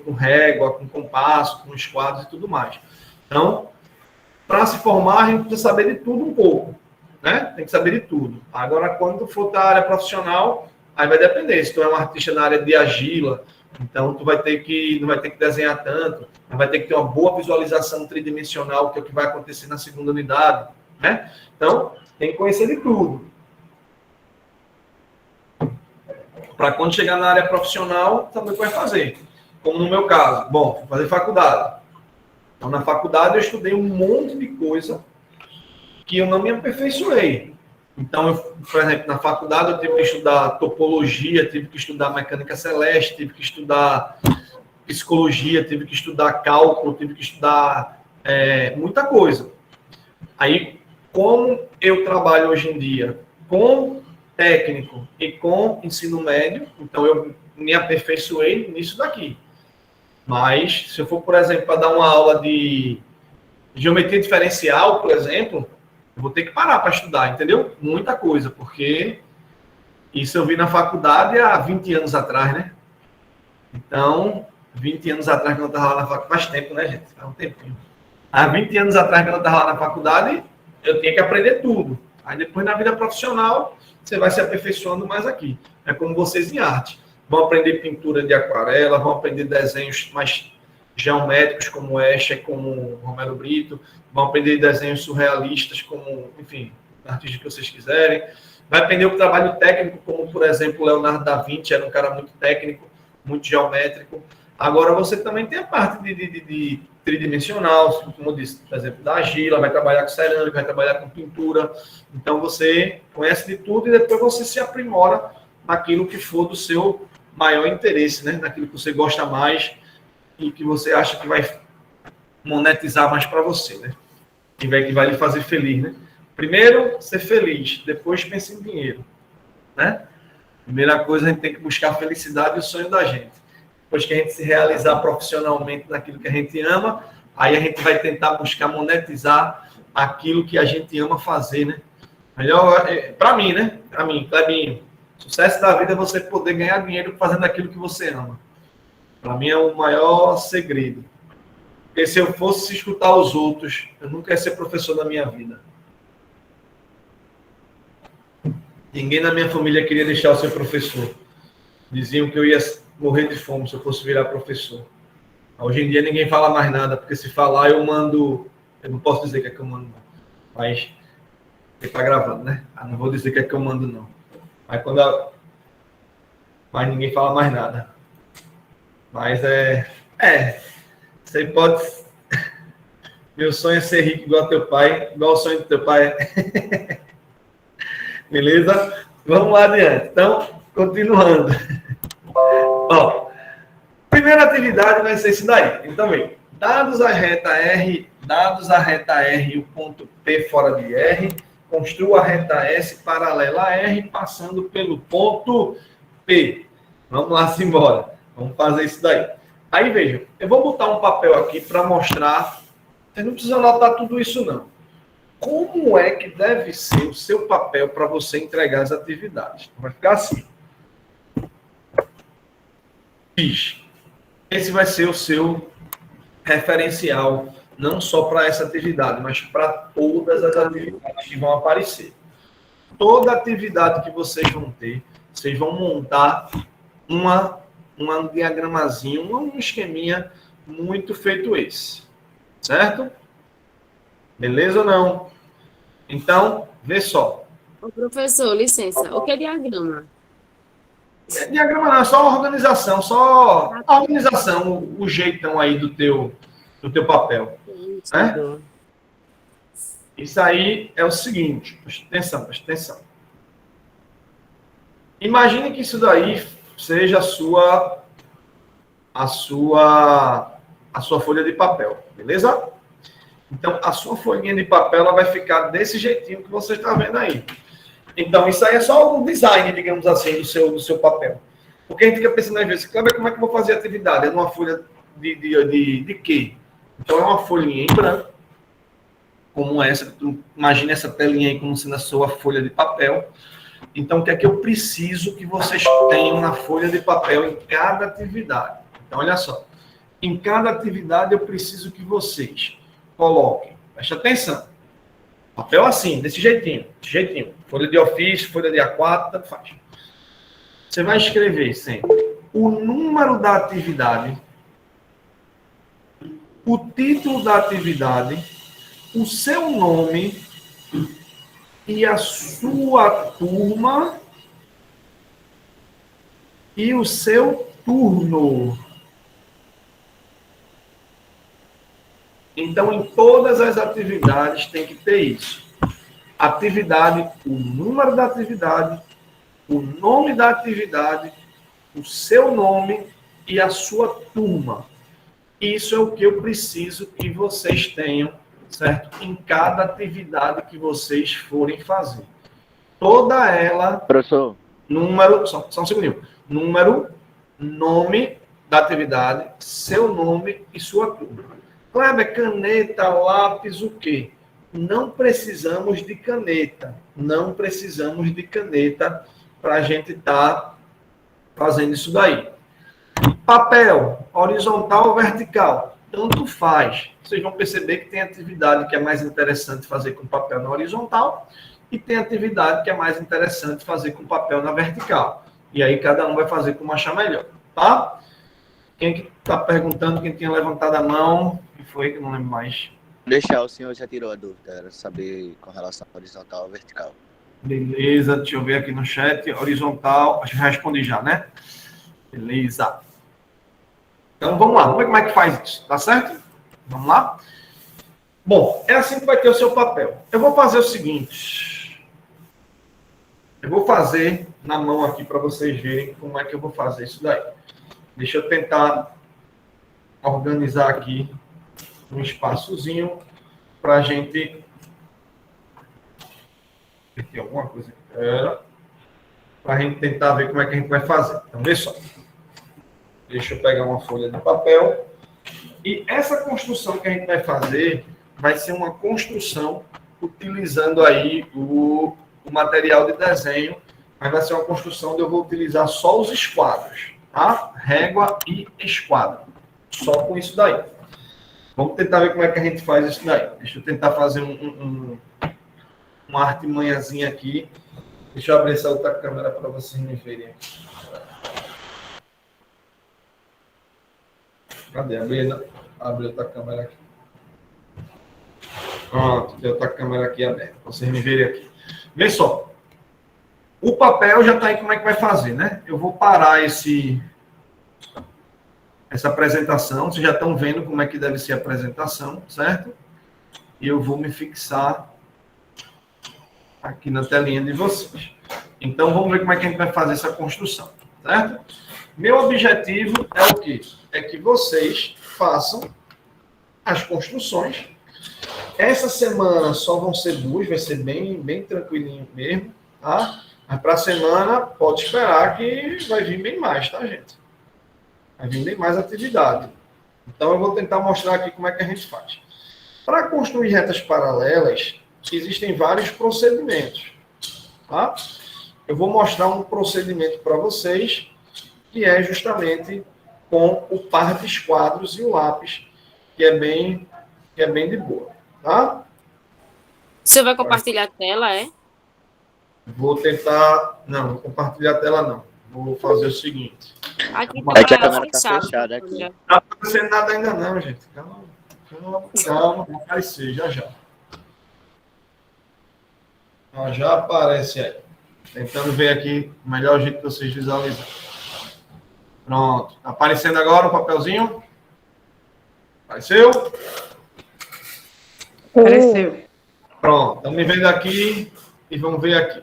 com régua, com compasso, com esquadros e tudo mais. Então, para se formar, a gente precisa saber de tudo um pouco, né? Tem que saber de tudo. Agora, quando for da área profissional, aí vai depender. Se tu é um artista na área de argila, então tu não vai ter que desenhar tanto, mas vai ter que ter uma boa visualização tridimensional, que é o que vai acontecer na segunda unidade, né? Então, tem que conhecer de tudo. Para quando chegar na área profissional, saber o que vai fazer. Como no meu caso, bom, vou fazer faculdade. Então, na faculdade, eu estudei um monte de coisa que eu não me aperfeiçoei. Então, por exemplo, na faculdade, eu tive que estudar topologia, tive que estudar mecânica celeste, tive que estudar psicologia, tive que estudar cálculo, tive que estudar muita coisa. Aí, como eu trabalho hoje em dia com técnico e com ensino médio, então eu me aperfeiçoei nisso daqui. Mas, se eu for, por exemplo, para dar uma aula de geometria diferencial, por exemplo, eu vou ter que parar para estudar, entendeu? Muita coisa, porque isso eu vi na faculdade há 20 anos atrás, né? Então, 20 anos atrás, quando eu estava lá na faculdade, faz tempo, né, gente? Faz um tempinho. Há 20 anos atrás, quando eu estava lá na faculdade, eu tinha que aprender tudo. Aí depois, na vida profissional, você vai se aperfeiçoando mais aqui. É como vocês em arte. Vão aprender pintura de aquarela, vão aprender desenhos mais geométricos, como Escher, como Romero Brito, vão aprender desenhos surrealistas, como, enfim, artistas que vocês quiserem. Vai aprender o trabalho técnico, como, por exemplo, Leonardo da Vinci, era um cara muito técnico, muito geométrico. Agora, você também tem a parte de tridimensional, como eu disse, por exemplo, da argila, vai trabalhar com cerâmica, vai trabalhar com pintura. Então, você conhece de tudo e depois você se aprimora naquilo que for do seu maior interesse, né? Naquilo que você gosta mais e que você acha que vai monetizar mais para você, né? Que vai lhe fazer feliz, né? Primeiro, ser feliz, depois pense em dinheiro, né? Primeira coisa, a gente tem que buscar a felicidade e o sonho da gente. Depois que a gente se realizar profissionalmente naquilo que a gente ama, aí a gente vai tentar buscar monetizar aquilo que a gente ama fazer, né? Melhor, para mim, né? Para mim, Clebinho, sucesso da vida é você poder ganhar dinheiro fazendo aquilo que você ama. Para mim é o maior segredo. Porque se eu fosse escutar os outros, eu nunca ia ser professor na minha vida. Ninguém na minha família queria deixar eu ser professor. Diziam que eu ia morrer de fome se eu fosse virar professor. Hoje em dia ninguém fala mais nada, porque se falar eu mando... Eu não posso dizer o que é que eu mando, não. Mas está gravando, né? Não vou dizer o que é que eu mando, não. Mas ninguém fala mais nada. Mas você pode... Meu sonho é ser rico igual teu pai, igual o sonho do teu pai. Beleza? Vamos lá adiante. Então, continuando. Ó, primeira atividade vai ser isso daí. Então, bem, dados a reta R e o ponto P fora de R, construa a reta S paralela a R, passando pelo ponto P. Vamos lá, simbora. Vamos fazer isso daí. Aí, vejam, eu vou botar um papel aqui para mostrar. Você não precisa anotar tudo isso, não. Como é que deve ser o seu papel para você entregar as atividades? Vai ficar assim. Esse vai ser o seu referencial, não só para essa atividade, mas para todas as atividades que vão aparecer. Toda atividade que vocês vão ter, vocês vão montar um diagramazinho, um esqueminha muito feito esse. Certo? Beleza ou não? Então, vê só. Ô, professor, licença. O que é diagrama? Diagrama não, é só uma organização, só a organização, o jeitão aí do teu papel. Né? Isso aí é o seguinte, presta atenção. Imagine que isso daí seja a sua folha de papel, beleza? Então, a sua folhinha de papel ela vai ficar desse jeitinho que você está vendo aí. Então, isso aí é só um design, digamos assim, do seu papel. Porque a gente fica pensando às vezes, Kleber, como é que eu vou fazer a atividade? É numa folha de quê? Então, é uma folhinha em branco, como essa. Imagina essa telinha aí como sendo a sua folha de papel. Então, o que é que eu preciso que vocês tenham na folha de papel em cada atividade? Então, olha só. Em cada atividade, eu preciso que vocês coloquem, preste atenção, papel assim, desse jeitinho, folha de ofício, folha de A4, tanto faz. Você vai escrever sempre o número da atividade, o título da atividade, o seu nome e a sua turma e o seu turno. Então, em todas as atividades tem que ter isso. Atividade, o número da atividade, o nome da atividade, o seu nome e a sua turma. Isso é o que eu preciso que vocês tenham, certo? Em cada atividade que vocês forem fazer. Toda ela... Professor, Número, só um segundinho. Número, nome da atividade, seu nome e sua turma. Kleber, caneta, lápis, o quê? Não precisamos de caneta. Não precisamos de caneta para a gente estar fazendo isso daí. Papel, horizontal ou vertical? Tanto faz. Vocês vão perceber que tem atividade que é mais interessante fazer com papel na horizontal e tem atividade que é mais interessante fazer com papel na vertical. E aí cada um vai fazer como achar melhor, tá? Quem que está perguntando, quem tinha levantado a mão, que foi, que eu não lembro mais. Deixar, o senhor já tirou a dúvida, era saber com relação à horizontal ou vertical. Beleza, deixa eu ver aqui no chat. Horizontal, acho que já respondi já, né? Beleza. Então vamos lá, vamos ver como é que faz isso, tá certo? Vamos lá? Bom, é assim que vai ter o seu papel. Eu vou fazer o seguinte. Eu vou fazer na mão aqui para vocês verem como é que eu vou fazer isso daí. Deixa eu tentar organizar aqui um espaçozinho para a gente... Tem alguma coisa aqui. Para a gente tentar ver como é que a gente vai fazer. Então, vê só. Deixa eu pegar uma folha de papel. E essa construção que a gente vai fazer vai ser uma construção utilizando aí o material de desenho, mas vai ser uma construção onde eu vou utilizar só os esquadros, tá? Régua e esquadro. Só com isso daí. Vamos tentar ver como é que a gente faz isso daí. Deixa eu tentar fazer uma artimanhazinha aqui. Deixa eu abrir essa outra câmera para vocês me verem aqui. Cadê? Abre outra câmera aqui. Pronto, tem outra câmera aqui aberta. Pra vocês me verem aqui. Vê só. O papel já está aí como é que vai fazer, né? Eu vou parar essa apresentação. Vocês já estão vendo como é que deve ser a apresentação, certo? E eu vou me fixar aqui na telinha de vocês. Então, vamos ver como é que a gente vai fazer essa construção, certo? Meu objetivo é o quê? É que vocês façam as construções. Essa semana só vão ser 2, vai ser bem tranquilinho mesmo, tá? Mas para a semana, pode esperar que vai vir bem mais, tá, gente? Vai vir bem mais atividade. Então, eu vou tentar mostrar aqui como é que a gente faz. Para construir retas paralelas, existem vários procedimentos, tá? Eu vou mostrar um procedimento para vocês, que é justamente com o par de esquadros e o lápis, que é bem de boa, tá? Você vai compartilhar a tela, é? Vou tentar... Não, vou compartilhar a tela não. Vou fazer o seguinte. Aqui É que a tá câmera tá fechado. fechada aqui. Não está aparecendo nada ainda não, gente. Calma, vai aparecer já. Ó, já aparece aí. Tentando ver aqui o melhor jeito de vocês visualizarem. Pronto. Tá aparecendo agora o papelzinho? Apareceu? Apareceu. Pronto. Estão me vendo aqui e vamos ver aqui.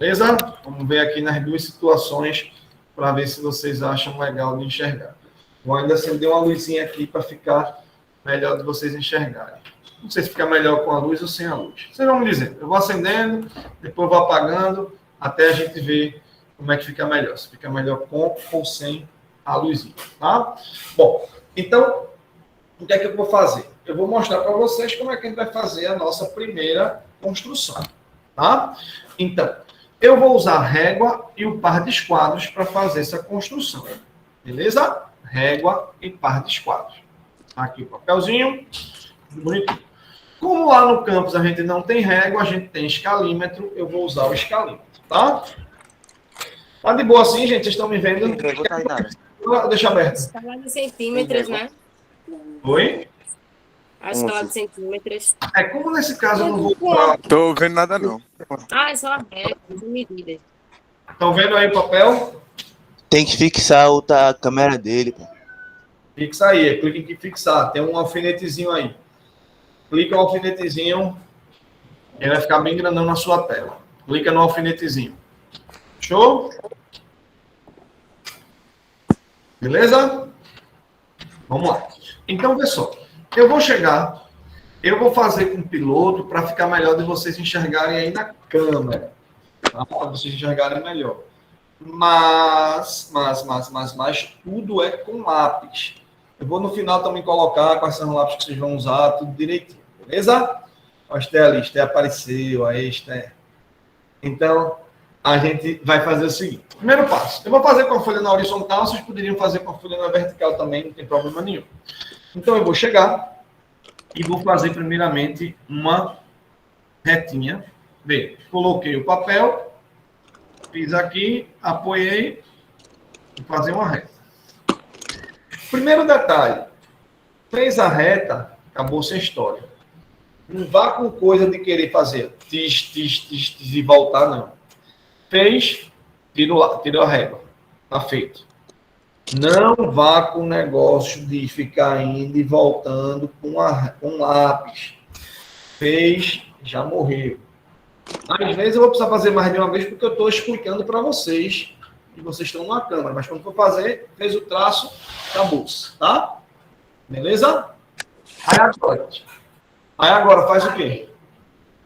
Beleza? Vamos ver aqui nas duas situações para ver se vocês acham legal de enxergar. Vou ainda acender uma luzinha aqui para ficar melhor de vocês enxergarem. Não sei se fica melhor com a luz ou sem a luz. Vocês vão me dizendo. Eu vou acendendo, depois vou apagando, até a gente ver como é que fica melhor. Se fica melhor com ou sem a luzinha, tá? Bom, então, o que é que eu vou fazer? Eu vou mostrar para vocês como é que a gente vai fazer a nossa primeira construção, tá? Então, eu vou usar a régua e o par de esquadros para fazer essa construção, beleza? Régua e par de esquadros. Aqui o papelzinho, bonito. Como lá no campus a gente não tem régua, a gente tem escalímetro, eu vou usar o escalímetro, tá? Tá de boa assim, gente? Vocês estão me vendo? Régua, Tainara. Deixa aberto. Escala de centímetros, né? Oi? A escala de centímetros. É, como nesse caso eu não vou usar... Tô vendo nada não. Ah, é só a régua, de medidas. Estão vendo aí o papel? Tem que fixar a câmera dele, pô. Fixa aí, clica em fixar. Tem um alfinetezinho aí. Clica no alfinetezinho, ele vai ficar bem grandão na sua tela. Clica no alfinetezinho. Show? Beleza? Vamos lá. Então, pessoal, eu vou fazer com o piloto para ficar melhor de vocês enxergarem aí na câmera. Tá? Para vocês enxergarem melhor. Mas, tudo é com lápis. Eu vou no final também colocar quais são os lápis que vocês vão usar, tudo direitinho, beleza? A Esté ali, Esté apareceu, a Esté. Então, a gente vai fazer o seguinte. Primeiro passo, eu vou fazer com a folha na horizontal, vocês poderiam fazer com a folha na vertical também, não tem problema nenhum. Então, eu vou chegar e vou fazer primeiramente uma retinha. Vê, coloquei o papel, fiz aqui, apoiei, vou fazer uma reta. Primeiro detalhe, fez a reta, acabou-se a história. Não vá com coisa de querer fazer tis e voltar, não. Fez, tirou a régua, tá feito. Não vá com o negócio de ficar indo e voltando com lápis. Fez, já morreu. Às vezes eu vou precisar fazer mais de uma vez porque eu estou explicando para vocês e vocês estão na câmera, mas quando for fazer, fez o traço, acabou-se, tá? Beleza? Aí agora faz o quê?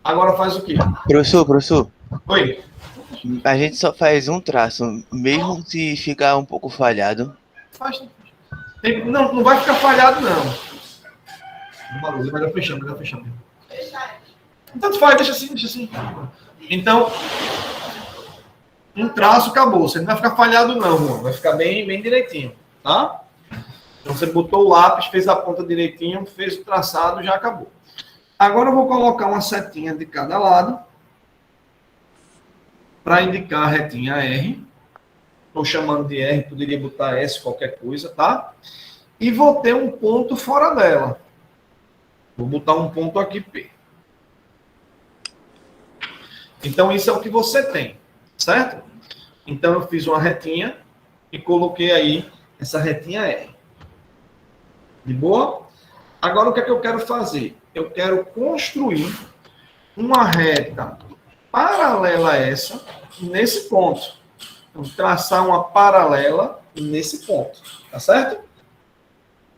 Agora faz o quê? Professor, Oi? a gente só faz um traço, mesmo se ficar um pouco falhado. Não vai ficar falhado, não. Vai dar fechando. Tanto faz, deixa assim. Então, um traço acabou. Você não vai ficar falhado, não, mano. Vai ficar bem direitinho, tá? Então, você botou o lápis, fez a ponta direitinho, fez o traçado, já acabou. Agora eu vou colocar uma setinha de cada lado para indicar a retinha R. Estou chamando de R, poderia botar S, qualquer coisa, tá? E vou ter um ponto fora dela. Vou botar um ponto aqui, P. Então, isso é o que você tem, certo? Então, eu fiz uma retinha e coloquei aí essa retinha R. De boa? Agora, o que é que eu quero fazer? Eu quero construir uma reta paralela a essa, nesse ponto. Então, traçar uma paralela nesse ponto, tá certo?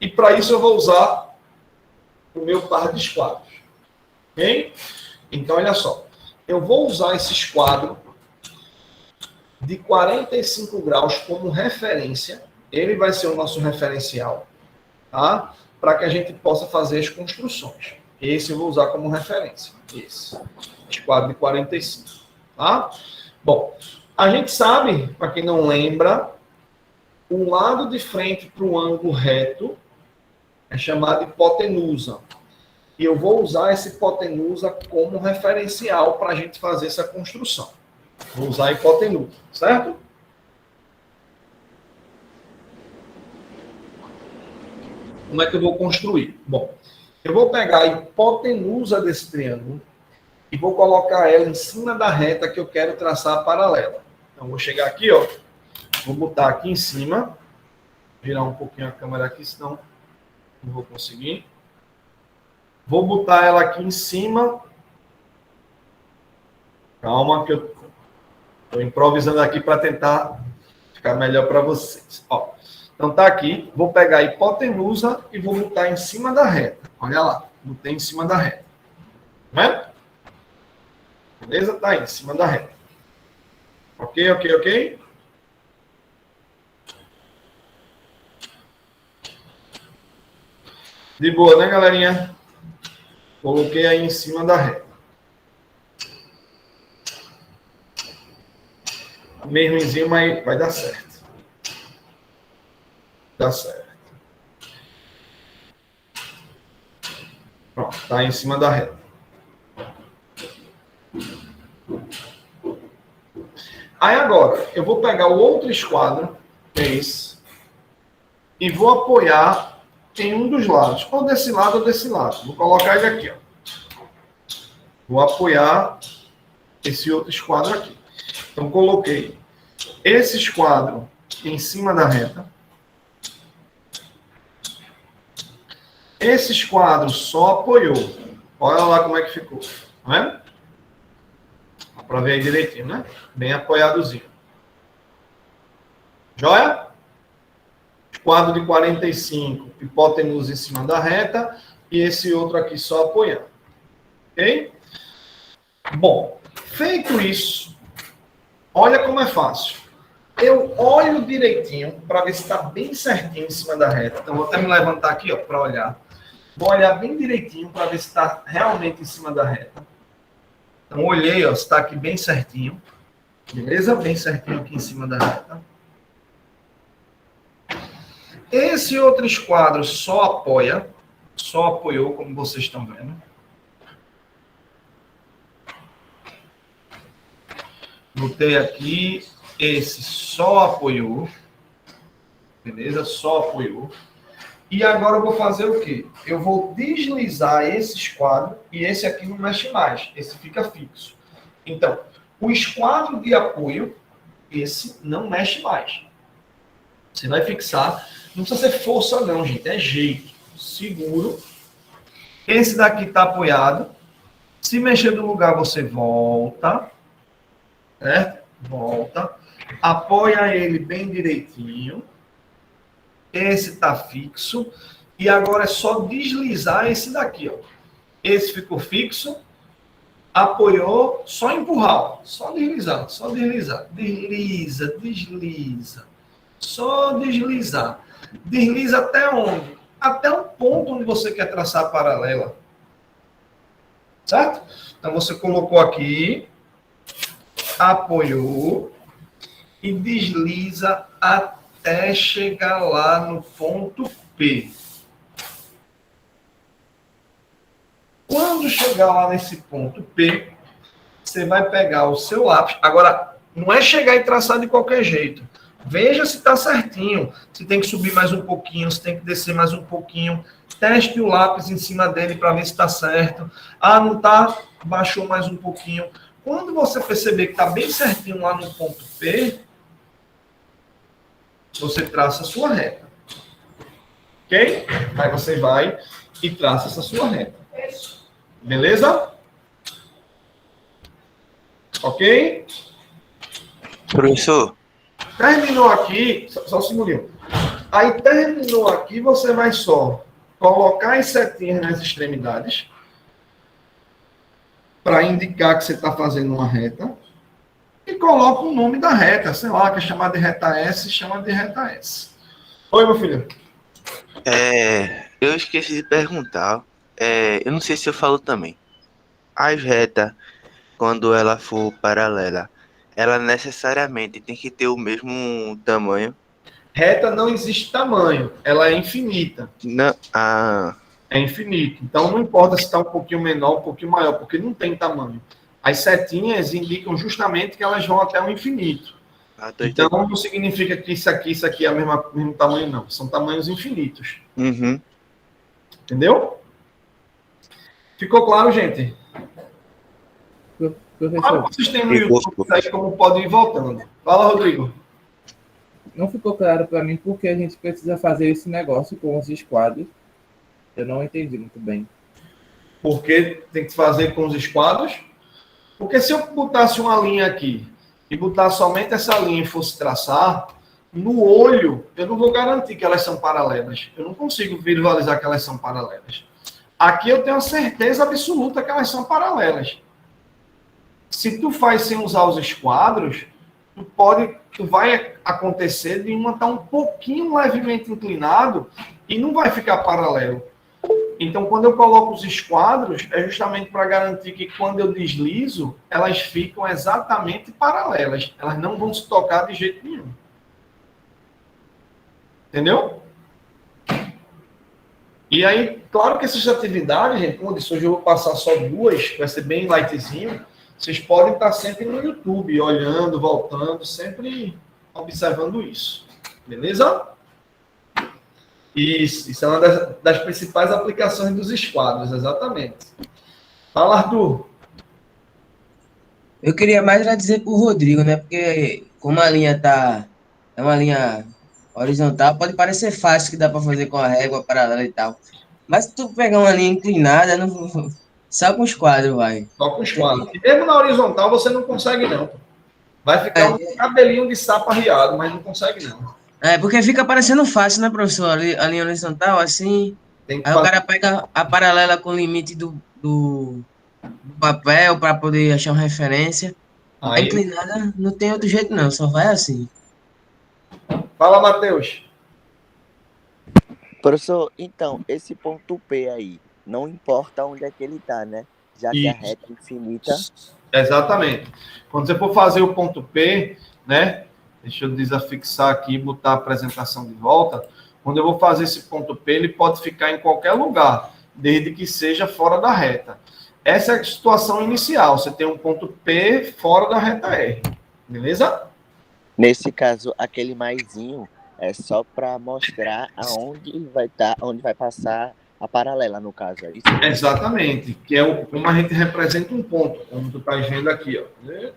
E para isso eu vou usar o meu par de esquadros. Ok? Então, olha só. Eu vou usar esse esquadro de 45 graus como referência. Ele vai ser o nosso referencial, tá? Para que a gente possa fazer as construções. Esse eu vou usar como referência. Esse. Esquadro de 45. Tá? Bom, a gente sabe, para quem não lembra, o lado de frente para o ângulo reto é chamado hipotenusa. E eu vou usar essa hipotenusa como referencial para a gente fazer essa construção. Vou usar a hipotenusa, certo? Como é que eu vou construir? Bom, eu vou pegar a hipotenusa desse triângulo e vou colocar ela em cima da reta que eu quero traçar paralela. Então, vou chegar aqui, ó. Vou botar aqui em cima. Virar um pouquinho a câmera aqui, senão não vou conseguir. Vou botar ela aqui em cima. Calma, que eu Estou improvisando aqui para tentar ficar melhor para vocês. Ó, então tá aqui, vou pegar a hipotenusa e vou botar em cima da reta. Olha lá, botei em cima da reta. Não é? Beleza? Tá aí, em cima da reta. Ok, ok, ok? De boa, né, galerinha? Coloquei aí em cima da reta. Meio ruimzinho, mas vai dar certo. Dá certo. Pronto, tá em cima da reta. Aí agora, eu vou pegar o outro esquadro, que é esse, e vou apoiar em um dos lados, ou desse lado ou desse lado. Vou colocar ele aqui, ó. Vou apoiar esse outro esquadro aqui. Então, coloquei esse esquadro em cima da reta. Esse esquadro só apoiou. Olha lá como é que ficou. Tá vendo? Dá para ver aí direitinho, né? Bem apoiadozinho. Joia? Esquadro de 45, hipotenusa em cima da reta. E esse outro aqui só apoiando. Ok? Bom, feito isso, olha como é fácil. Eu olho direitinho para ver se está bem certinho em cima da reta. Então, vou até me levantar aqui para olhar. Vou olhar bem direitinho para ver se está realmente em cima da reta. Então, olhei, ó, se está aqui bem certinho. Beleza? Bem certinho aqui em cima da reta. Esse outro esquadro só apoia. Só apoiou, como vocês estão vendo. Botei aqui. Esse só apoiou. Beleza? Só apoiou. E agora eu vou fazer o quê? Eu vou deslizar esse esquadro e esse aqui não mexe mais. Esse fica fixo. Então, o esquadro de apoio, esse não mexe mais. Você vai fixar. Não precisa ser força não, gente. É jeito. Seguro. Esse daqui está apoiado. Se mexer do lugar, você volta. Certo? Volta. Apoia ele bem direitinho. Esse está fixo. E agora é só deslizar esse daqui, ó. Esse ficou fixo. Apoiou, só empurrar, ó. Só deslizar, só deslizar. Desliza, desliza. Só deslizar. Desliza até onde? Até o ponto onde você quer traçar a paralela. Certo? Então você colocou aqui, apoiou e desliza até chegar lá no ponto P. Quando chegar lá nesse ponto P, você vai pegar o seu lápis. Agora, não é chegar e traçar de qualquer jeito. Veja se está certinho. Se tem que subir mais um pouquinho, se tem que descer mais um pouquinho. Teste o lápis em cima dele para ver se está certo. Ah, não está? Baixou mais um pouquinho. Quando você perceber que está bem certinho lá no ponto P, você traça a sua reta. Ok? Aí você vai e traça essa sua reta. Beleza? Ok? Professor, Terminou aqui, só um segundinho. Aí terminou aqui, você vai só colocar as setinhas nas extremidades para indicar que você está fazendo uma reta e coloca o nome da reta, sei lá, que é chamada de reta S, chama de reta S. Oi, meu filho. eu esqueci de perguntar. Eu não sei se eu falo também. As retas, quando ela for paralela, ela necessariamente tem que ter o mesmo tamanho? Reta não existe tamanho, ela é infinita. Não, É infinito. Então não importa se está um pouquinho menor, um pouquinho maior, porque não tem tamanho. As setinhas indicam justamente que elas vão até o infinito. Então não significa que isso aqui é o mesmo tamanho, não. São tamanhos infinitos. Uhum. Entendeu? Ficou claro, gente? Professor, Vocês têm no YouTube aí como podem ir voltando. Fala, Rodrigo. não ficou claro para mim por que a gente precisa fazer esse negócio com os esquadros. Eu não entendi muito bem. Porque tem que fazer com os esquadros? Porque se eu botasse uma linha aqui e botar somente essa linha e fosse traçar, no olho, eu não vou garantir que elas são paralelas. Eu não consigo visualizar que elas são paralelas. Aqui eu tenho a certeza absoluta que elas são paralelas. Se tu faz sem usar os esquadros, tu vai acontecer de uma estar um pouquinho levemente inclinado e não vai ficar paralelo. Então, quando eu coloco os esquadros, é justamente para garantir que quando eu deslizo, elas ficam exatamente paralelas. Elas não vão se tocar de jeito nenhum. Entendeu? E aí, claro que essas atividades, gente, como eu disse, hoje eu vou passar só duas, vai ser bem lightzinho. Vocês podem estar sempre no YouTube, olhando, voltando, sempre observando isso. Beleza? Isso é uma das principais aplicações dos esquadros, exatamente. Fala, Arthur. Eu queria mais era dizer pro Rodrigo, né? Porque como a linha é uma linha horizontal, pode parecer fácil que dá para fazer com a régua paralela e tal. Mas se tu pegar uma linha inclinada, não, só com os quadros vai. Só com os quadros. E mesmo na horizontal você não consegue, não. Vai ficar um cabelinho de sapo arriado, mas não consegue, não. É, porque fica parecendo fácil, né, professor? A linha horizontal, assim. Aí o cara pega a paralela com o limite do papel para poder achar uma referência. A inclinada não tem outro jeito, não, só vai assim. Fala, Matheus. Professor, então, esse ponto P aí, não importa onde é que ele está, né? Já que a reta infinita... Exatamente. Quando você for fazer o ponto P, né? Deixa eu desafixar aqui e botar a apresentação de volta. Quando eu vou fazer esse ponto P, ele pode ficar em qualquer lugar, desde que seja fora da reta. Essa é a situação inicial. Você tem um ponto P fora da reta R. Beleza? Nesse caso, aquele maisinho é só para mostrar aonde onde vai passar a paralela, no caso. É isso? Exatamente. Que é como a gente representa um ponto. Como tu tá vendo aqui, ó. Cadê?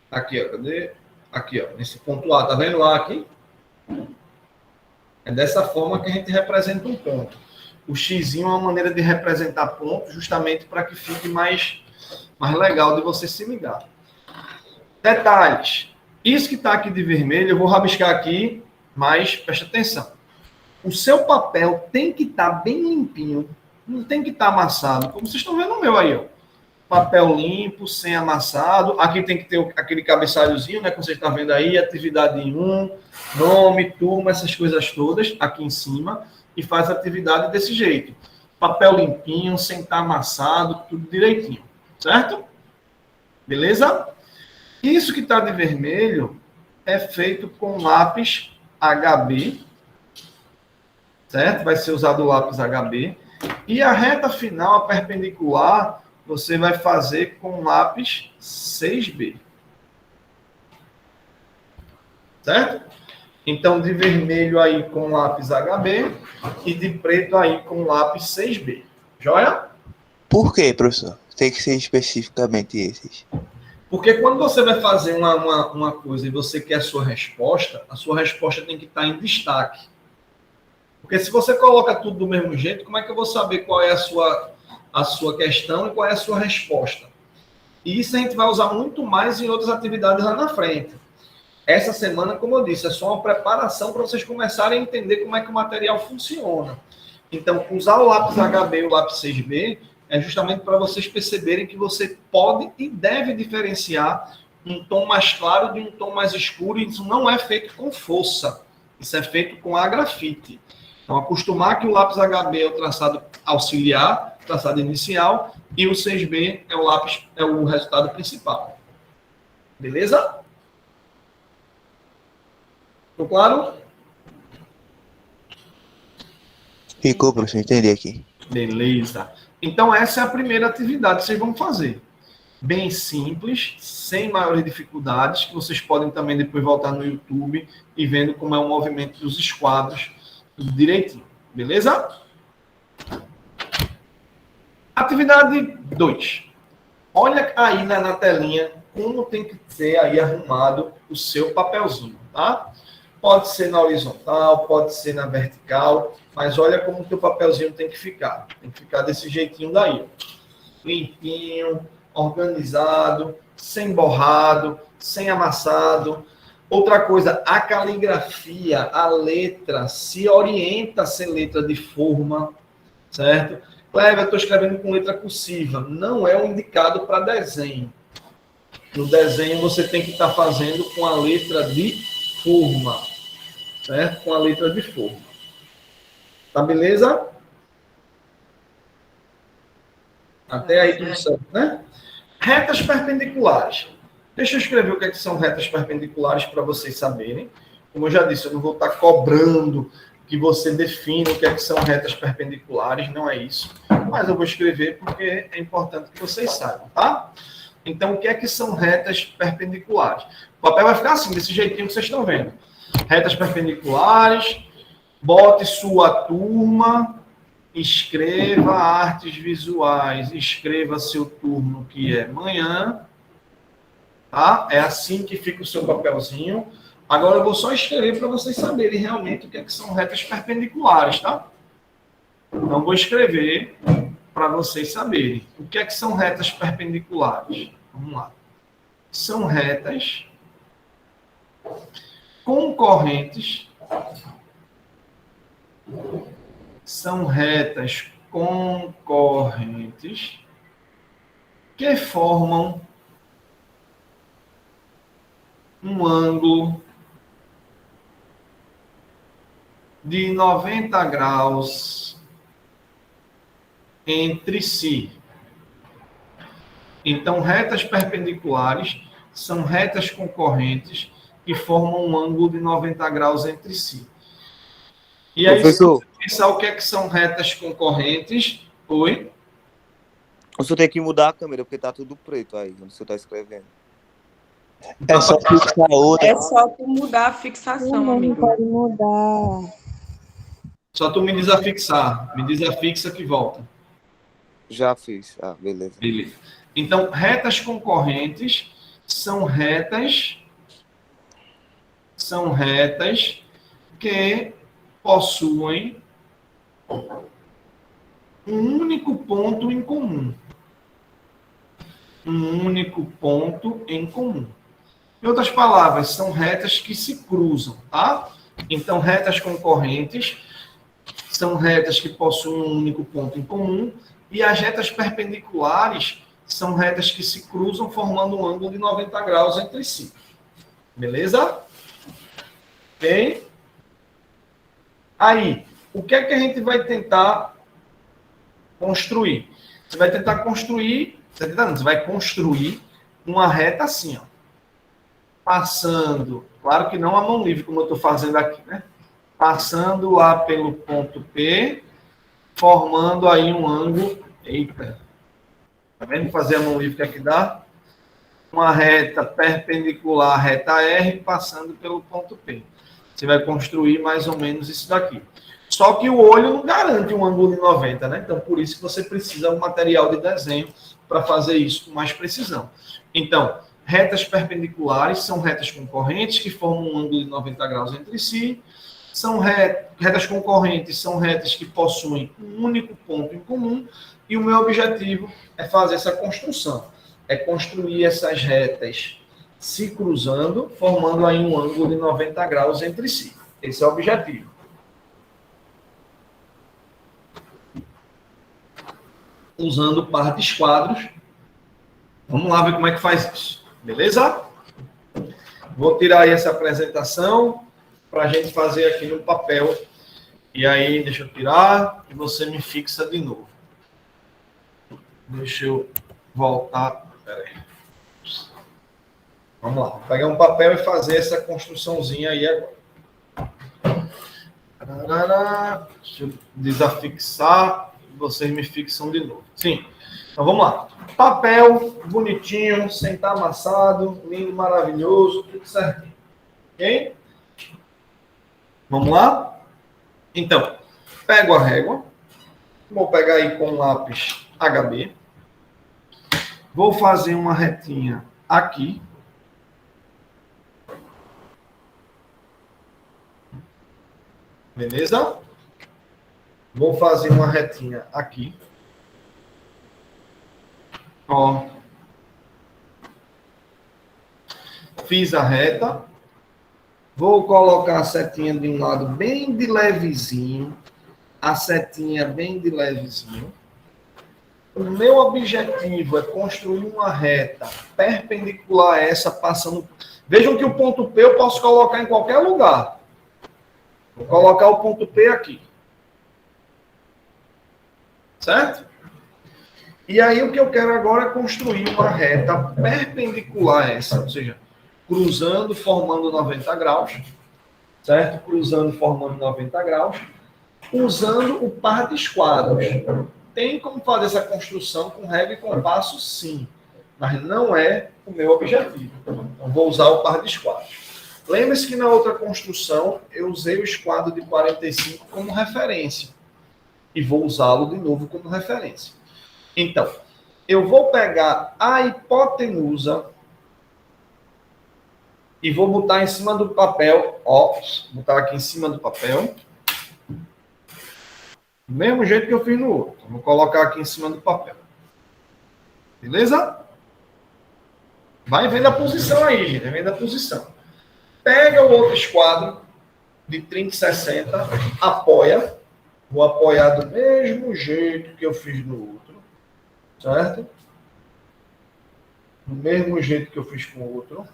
Aqui, ó. Cadê? Aqui, ó. Nesse ponto A. Tá vendo lá aqui? É dessa forma que a gente representa um ponto. O xizinho é uma maneira de representar ponto justamente para que fique mais legal de você se ligar. Detalhes. Isso que está aqui de vermelho, eu vou rabiscar aqui, mas preste atenção. O seu papel tem que estar bem limpinho, não tem que estar amassado, como vocês estão vendo o meu aí, ó. Papel limpo, sem amassado. Aqui tem que ter aquele cabeçalhozinho, né, que vocês estão vendo aí, atividade 1, nome, turma, essas coisas todas, aqui em cima, e faz a atividade desse jeito. Papel limpinho, sem estar amassado, tudo direitinho, certo? Beleza? Isso que está de vermelho é feito com lápis HB, certo? Vai ser usado o lápis HB. E a reta final, a perpendicular, você vai fazer com lápis 6B. Certo? Então, de vermelho aí com lápis HB e de preto aí com lápis 6B. Joia? Por quê, professor? Tem que ser especificamente esses. Porque quando você vai fazer uma coisa e você quer a sua resposta tem que estar em destaque. Porque se você coloca tudo do mesmo jeito, como é que eu vou saber qual é a sua questão e qual é a sua resposta? E isso a gente vai usar muito mais em outras atividades lá na frente. Essa semana, como eu disse, é só uma preparação para vocês começarem a entender como é que o material funciona. Então, usar o lápis HB e o lápis 6B é justamente para vocês perceberem que você pode e deve diferenciar um tom mais claro de um tom mais escuro, e isso não é feito com força, isso é feito com a grafite. Então, acostumar que o lápis HB é o traçado auxiliar, traçado inicial, e o 6B é o resultado principal. Beleza? Ficou claro? Ficou, professor, entendi aqui. Beleza. Então, essa é a primeira atividade que vocês vão fazer. Bem simples, sem maiores dificuldades, que vocês podem também depois voltar no YouTube e vendo como é o movimento dos esquadros tudo direitinho. Beleza? Atividade 2. Olha aí na telinha como tem que ser aí arrumado o seu papelzinho, tá? Pode ser na horizontal, pode ser na vertical, mas olha como o teu papelzinho tem que ficar. Tem que ficar desse jeitinho daí, ó. Limpinho, organizado, sem borrado, sem amassado. Outra coisa, a caligrafia, a letra, se orienta a ser letra de forma, certo? Cleber, eu estou escrevendo com letra cursiva. Não é o indicado para desenho. No desenho você tem que estar fazendo com a letra de forma, certo? Com a letra de forma. Tá beleza? Até aí tudo certo, né? Retas perpendiculares. Deixa eu escrever o que são retas perpendiculares para vocês saberem. Como eu já disse, eu não vou estar cobrando que você defina o que são retas perpendiculares, não é isso. Mas eu vou escrever porque é importante que vocês saibam, tá? Então, o que são retas perpendiculares? O papel vai ficar assim, desse jeitinho que vocês estão vendo. Retas perpendiculares, bote sua turma, escreva artes visuais, escreva seu turno, que é manhã, tá? É assim que fica o seu papelzinho. Agora eu vou só escrever para vocês saberem realmente o que são retas perpendiculares, tá? Então, vou escrever para vocês saberem o que são retas perpendiculares. Vamos lá. São retas concorrentes. São retas concorrentes que formam um ângulo de 90 graus entre si. Então, retas perpendiculares são retas concorrentes que formam um ângulo de 90 graus entre si. E aí, Professor, se você pensar o que são retas concorrentes, oi? o senhor tem que mudar a câmera, porque tá tudo preto aí, onde o senhor tá escrevendo. É só fixar outra. É só tu mudar a fixação, Não amigo. pode mudar. Só tu me desafixar. Me desafixa que volta. Já fiz. Ah, beleza. Beleza. Então, retas concorrentes são retas que possuem um único ponto em comum. Um único ponto em comum. Em outras palavras, são retas que se cruzam, tá? Então, retas concorrentes são retas que possuem um único ponto em comum, e as retas perpendiculares são retas que se cruzam formando um ângulo de 90 graus entre si. Beleza? Ok? Aí, o que é que a gente vai tentar construir? Você vai tentar construir, você vai construir uma reta assim, ó. Passando, claro que não a mão livre, como eu estou fazendo aqui, né? Passando lá pelo ponto P, formando aí um ângulo. Eita! Tá vendo? Fazer a mão livre que aqui dá? Uma reta perpendicular à reta R, passando pelo ponto P. Você vai construir mais ou menos isso daqui. Só que o olho não garante um ângulo de 90, né? Então, por isso que você precisa de um material de desenho para fazer isso com mais precisão. Então, retas perpendiculares são retas concorrentes que formam um ângulo de 90 graus entre si. São retas concorrentes, são retas que possuem um único ponto em comum. E o meu objetivo é fazer essa construção. É construir essas retas se cruzando, formando aí um ângulo de 90 graus entre si. Esse é o objetivo. Usando partes quadros. Vamos lá ver como é que faz isso. Beleza? Vou tirar aí essa apresentação para a gente fazer aqui no papel. E aí, deixa eu tirar e você me fixa de novo. Deixa eu voltar. Pera aí. Vamos lá. Vou pegar um papel e fazer essa construçãozinha aí agora. Deixa eu desafixar e vocês me fixam de novo. Sim. Então vamos lá. Papel bonitinho, sem estar amassado, lindo, maravilhoso, tudo certinho. Ok? Vamos lá? Então, pego a régua. Vou pegar aí com um lápis HB. Vou fazer uma retinha aqui. Beleza? Vou fazer uma retinha aqui. Ó, fiz a reta. Vou colocar a setinha de um lado bem de levezinho. A setinha bem de levezinho. O meu objetivo é construir uma reta perpendicular a essa, passando... Vejam que o ponto P eu posso colocar em qualquer lugar. Vou colocar o ponto P aqui. Certo? E aí o que eu quero agora é construir uma reta perpendicular a essa, ou seja, cruzando, formando 90 graus. Certo? Cruzando, formando 90 graus. Usando o par de esquadros. Tem como fazer essa construção com régua e compasso? Sim. Mas não é o meu objetivo. Então, vou usar o par de esquadros. Lembre-se que na outra construção, eu usei o esquadro de 45 como referência. E vou usá-lo de novo como referência. Então, eu vou pegar a hipotenusa e vou botar em cima do papel. Ó, botar aqui em cima do papel. Do mesmo jeito que eu fiz no outro. Vou colocar aqui em cima do papel. Beleza? Vai vendo a posição aí, gente. Vai vendo a posição. Pega o outro esquadro de 30 e 60, apoia. Vou apoiar do mesmo jeito que eu fiz no outro. Certo? Do mesmo jeito que eu fiz com o outro.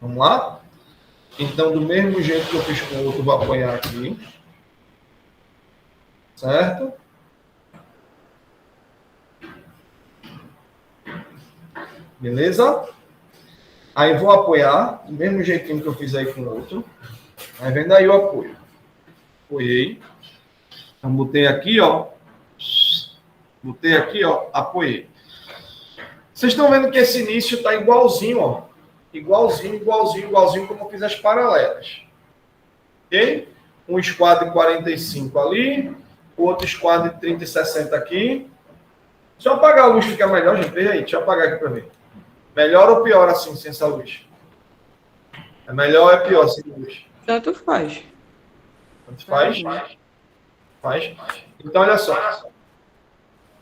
Vamos lá? Então, do mesmo jeito que eu fiz com o outro, vou apoiar aqui. Certo? Beleza? Aí vou apoiar, do mesmo jeitinho que eu fiz aí com o outro. Aí vendo aí o apoio. Apoiei. Então, botei aqui, ó. Botei aqui, ó. Apoiei. Vocês estão vendo que esse início está igualzinho, ó. Igualzinho como eu fiz as paralelas. Ok? Um esquadro de 45 ali, o outro esquadro de 30 e 60 aqui. Deixa eu apagar a luz, fica melhor, gente. Veja aí, deixa eu apagar aqui para ver. Melhor ou pior assim, sem essa luz? É melhor ou é pior sem luz? Tanto faz. Tanto faz? Faz. Então, olha só.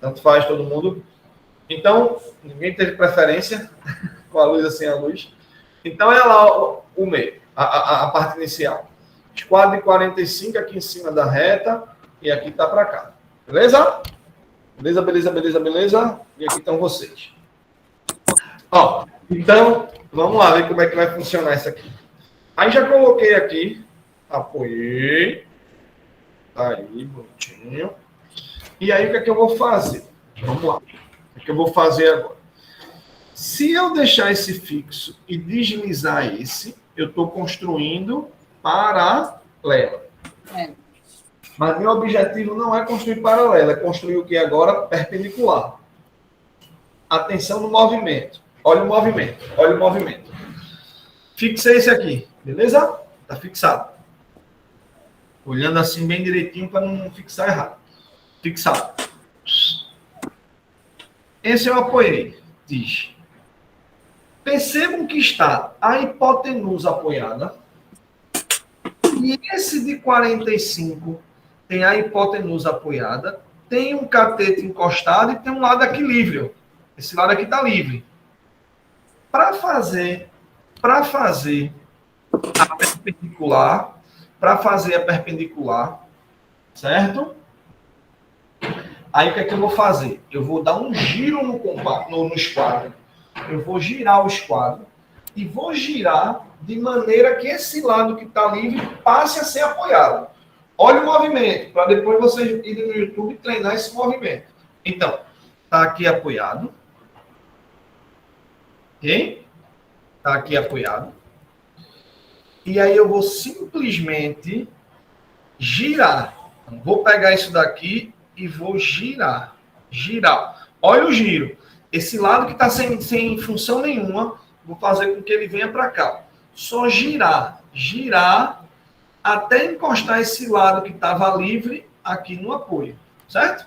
Tanto faz todo mundo. Então, ninguém teve preferência com a luz assim, a luz. Então, é lá o meio, a parte inicial. Esquadro de 45 aqui em cima da reta e aqui tá para cá. Beleza? Beleza. E aqui estão vocês. Ó, então, vamos lá ver como é que vai funcionar isso aqui. Aí já coloquei aqui, apoiei. Tá aí, bonitinho. E aí, o que é que eu vou fazer? Vamos lá. O que é que eu vou fazer agora? Se eu deixar esse fixo e deslizar esse, eu estou construindo paralela. Mas meu objetivo não é construir paralela, é construir o que agora? Perpendicular. Atenção no movimento. Olha o movimento. Fixei esse aqui, beleza? Tá fixado. Olhando assim bem direitinho para não fixar errado. Fixado. Esse eu apoiei. Diz. Percebam que está a hipotenusa apoiada. E esse de 45 tem a hipotenusa apoiada. Tem um catete encostado e tem um lado aqui livre. Ó. Esse lado aqui está livre. Para fazer a perpendicular, certo? Aí o que é que eu vou fazer? Eu vou dar um giro no esquadro. Eu vou girar o esquadro e vou girar de maneira que esse lado que está livre passe a ser apoiado. Olha o movimento, para depois vocês irem no YouTube treinar esse movimento. Então, está aqui apoiado. Ok? Está aqui apoiado. E aí eu vou simplesmente girar. Vou pegar isso daqui e vou girar. Girar. Olha o giro. Esse lado que está sem função nenhuma, vou fazer com que ele venha para cá. Só girar. Girar até encostar esse lado que estava livre aqui no apoio. Certo?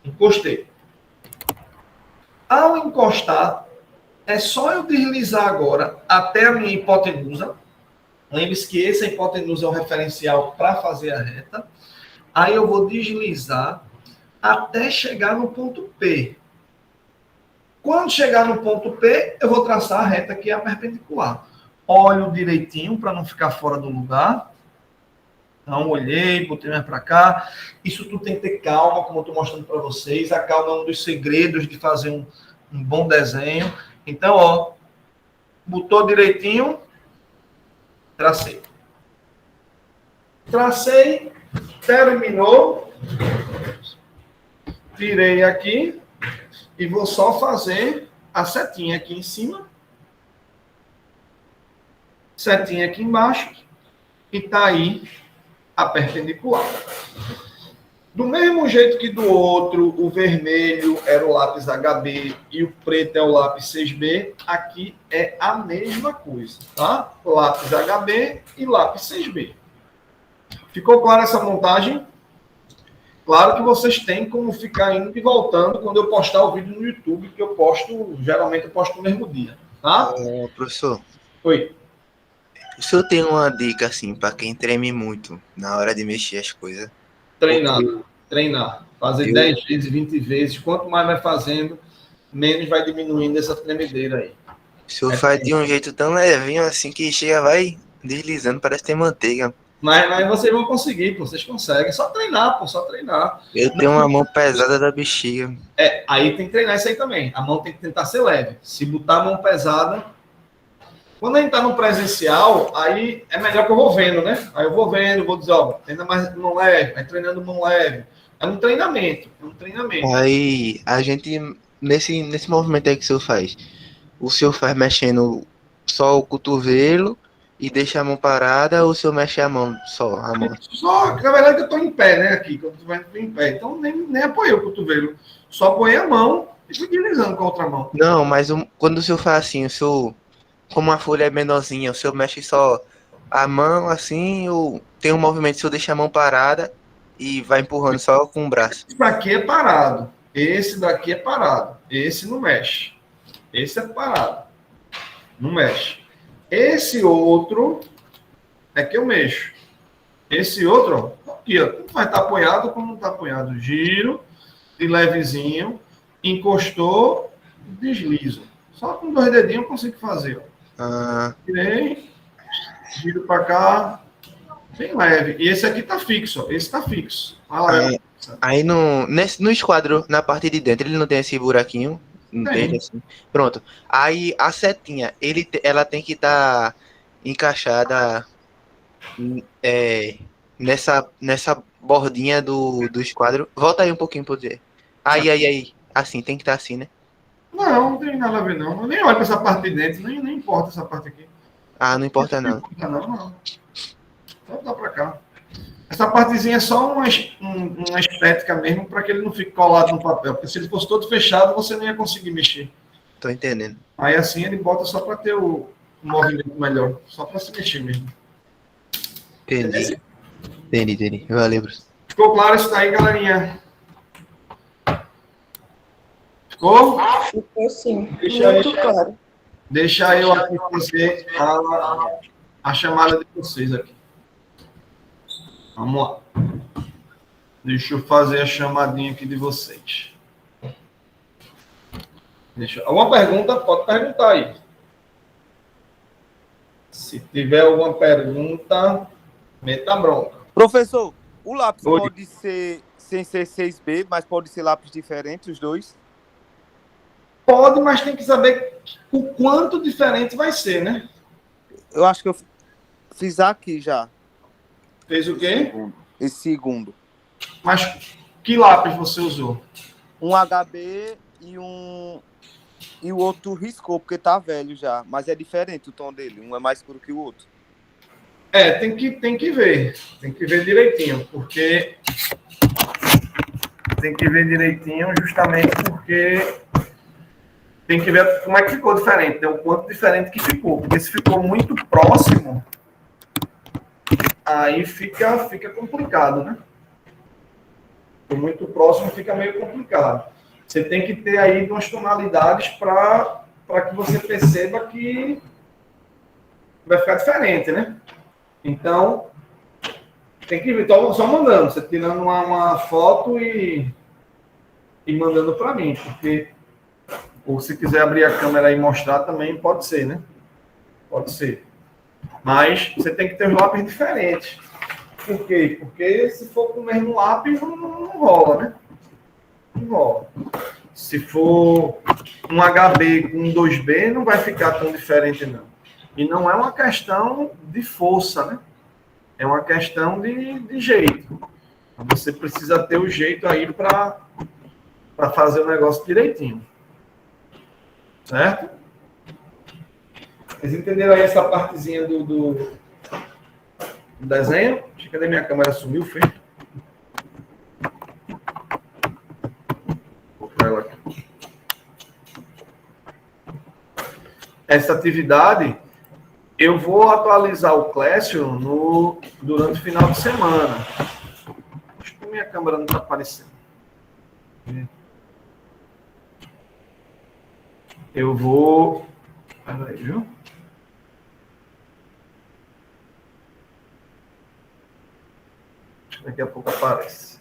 Encostei. Ao encostar, é só eu deslizar agora até a minha hipotenusa. Lembre-se que essa hipotenusa é o referencial para fazer a reta. Aí eu vou deslizar até chegar no ponto P. Quando chegar no ponto P, eu vou traçar a reta que é a perpendicular. Olho direitinho para não ficar fora do lugar. Então, olhei, botei mais para cá. Isso tudo tem que ter calma, como eu estou mostrando para vocês. A calma é um dos segredos de fazer um bom desenho. Então, ó, botou direitinho, tracei. Tracei, terminou, tirei aqui e vou só fazer a setinha aqui em cima, setinha aqui embaixo e tá aí a perpendicular. Do mesmo jeito que do outro, o vermelho era o lápis HB e o preto é o lápis 6B, aqui é a mesma coisa, tá? Lápis HB e lápis 6B. Ficou clara essa montagem? Claro que vocês têm como ficar indo e voltando quando eu postar o vídeo no YouTube, que eu posto, geralmente eu posto no mesmo dia, tá? Professor, Oi. o senhor tem uma dica, assim, para quem treme muito na hora de mexer as coisas? Treinar. Fazer 10 vezes, 20 vezes. Quanto mais vai fazendo, menos vai diminuindo essa tremedeira aí. O senhor faz de um jeito tão levinho assim que chega, vai deslizando, parece ter manteiga. Mas vocês vão conseguir, vocês conseguem. Só treinar, só treinar. Eu tenho uma mão pesada da bexiga. Aí tem que treinar isso aí também. A mão tem que tentar ser leve. Se botar a mão pesada... Quando a gente tá no presencial, aí é melhor que eu vou vendo, né? Aí eu vou vendo, vou dizer, ó, treina mais mão leve, vai treinando mão leve. É um treinamento, Aí, a gente, nesse movimento aí que o senhor faz mexendo só o cotovelo e deixa a mão parada, ou o senhor mexe a mão, só a mão? Só, na verdade, eu tô em pé, né, aqui, quando eu tô em pé. Então, nem apoiei o cotovelo. Só apoiei a mão e fui deslizando com a outra mão. Não, mas quando o senhor faz assim, o senhor... Como a folha é menorzinha, o senhor mexe só a mão assim, ou tem um movimento, o senhor deixa a mão parada e vai empurrando só com o braço? Esse daqui é parado. Esse daqui é parado. Esse não mexe. Esse é parado. Não mexe. Esse outro é que eu mexo. Esse outro, ó, aqui, ó, vai estar apoiado como não está apoiado. Giro, de levezinho, encostou, deslizo. Só com 2 dedinhos eu consigo fazer, ó. Tirei, giro para cá, bem leve. E esse aqui tá fixo, ó. Esse tá fixo. Aí no esquadro, na parte de dentro, ele não tem esse buraquinho? Não tem assim. Pronto. Aí a setinha, ela tem que estar encaixada nessa bordinha do esquadro. Volta aí um pouquinho para dizer. Aí. Assim, tem que estar assim, né? Não tem nada a ver, não. Eu nem olho para essa parte de dentro, nem importa essa parte aqui. Não importa, não. Não. Só dá para cá. Essa partezinha é só uma estética mesmo, para que ele não fique colado no papel. Porque se ele fosse todo fechado, você não ia conseguir mexer. Tô entendendo. Aí assim ele bota só para ter o movimento melhor. Só para se mexer mesmo. Entendi. Valeu, Bruce. Ficou claro isso daí, galerinha? Ficou? Ficou sim. Claro. Deixa eu aqui fazer a chamada de vocês aqui. Vamos lá. Deixa eu fazer a chamadinha aqui de vocês. Alguma pergunta, pode perguntar aí. Se tiver alguma pergunta, meta bronca. Professor, o lápis Oi. pode ser sem ser 6B, mas pode ser lápis diferentes, os dois? Pode, mas tem que saber o quanto diferente vai ser, né? Eu acho que eu fiz aqui já. Fez o quê? Esse segundo. Mas que lápis você usou? Um HB e o outro riscou, porque tá velho já. Mas é diferente o tom dele. Um é mais escuro que o outro. Tem que ver. Tem que ver direitinho, porque... Tem que ver direitinho justamente porque... Tem que ver como é que ficou diferente, né? O quanto diferente que ficou. Porque se ficou muito próximo, aí fica complicado, né? Ficou muito próximo, fica meio complicado. Você tem que ter aí umas tonalidades para que você perceba que vai ficar diferente, né? Então, tem que ver. Tô só mandando, você tirando uma foto e mandando para mim, porque Ou se quiser abrir a câmera e mostrar também, pode ser, né? Pode ser. Mas você tem que ter os lápis diferentes. Por quê? Porque se for com o mesmo lápis, não rola, né? Não rola. Se for um HB com um 2B, não vai ficar tão diferente, não. E não é uma questão de força, né? É uma questão de jeito. Você precisa ter o jeito aí para fazer o negócio direitinho. Certo? Vocês entenderam aí essa partezinha do desenho? Acho que cadê minha câmera sumiu, foi? Vou botar ela aqui. Essa atividade, eu vou atualizar o Clécio durante o final de semana. Acho que minha câmera não está aparecendo. Eu vou... Peraí, viu? Daqui a pouco aparece.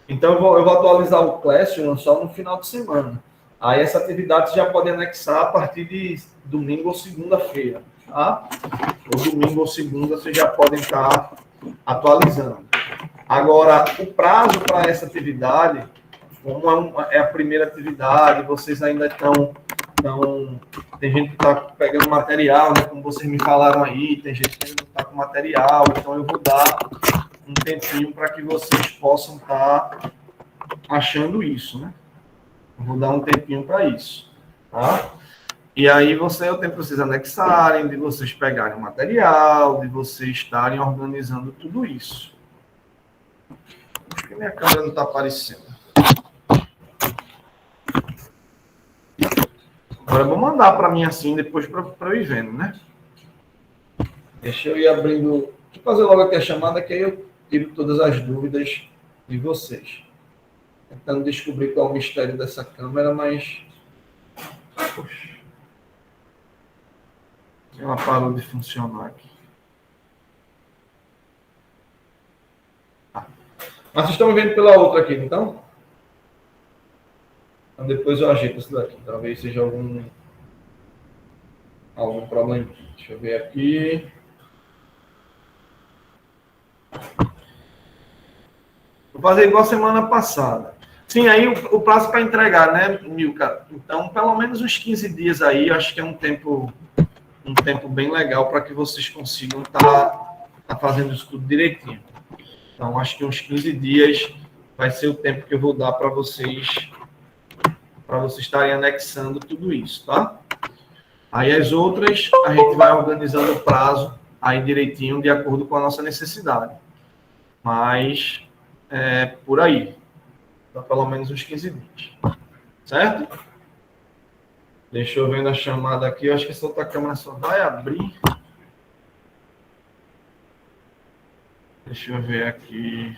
Então, eu vou atualizar o Classroom só no final de semana. Aí, essa atividade já pode anexar a partir de domingo ou segunda-feira. Tá? Ou domingo ou segunda, vocês já podem estar atualizando. Agora, o prazo para essa atividade, como é a primeira atividade, vocês ainda estão... tem gente que está pegando material, né, como vocês me falaram aí, tem gente que ainda está com material, então eu vou dar um tempinho para que vocês possam estar achando isso, né? Eu vou dar um tempinho para isso, tá? E aí eu tenho para vocês anexarem, de vocês pegarem o material, de vocês estarem organizando tudo isso. Acho que minha câmera não está aparecendo. Agora eu vou mandar para mim assim, depois para eu ir vendo, né? Deixa eu ir abrindo... Vou fazer logo aqui a chamada, que aí eu tiro todas as dúvidas de vocês. Tentando descobrir qual é o mistério dessa câmera, mas... Poxa. Ela parou de funcionar aqui. Ah. Mas vocês estão me vendo pela outra aqui, então? Então depois eu ajeito isso daqui. Talvez seja algum problema. Deixa eu ver aqui. Vou fazer igual semana passada. Sim, aí o prazo para entregar, né, Milka? Então, pelo menos uns 15 dias aí, acho que é um tempo bem legal para que vocês consigam estar fazendo isso tudo direitinho. Então, acho que uns 15 dias vai ser o tempo que eu vou dar para vocês estarem anexando tudo isso, tá? Aí as outras, a gente vai organizando o prazo aí direitinho, de acordo com a nossa necessidade. Mas, por aí. Dá pelo menos uns 15 dias. Certo? Deixa eu ver na chamada aqui. Eu acho que essa outra câmera só vai abrir. Deixa eu ver aqui.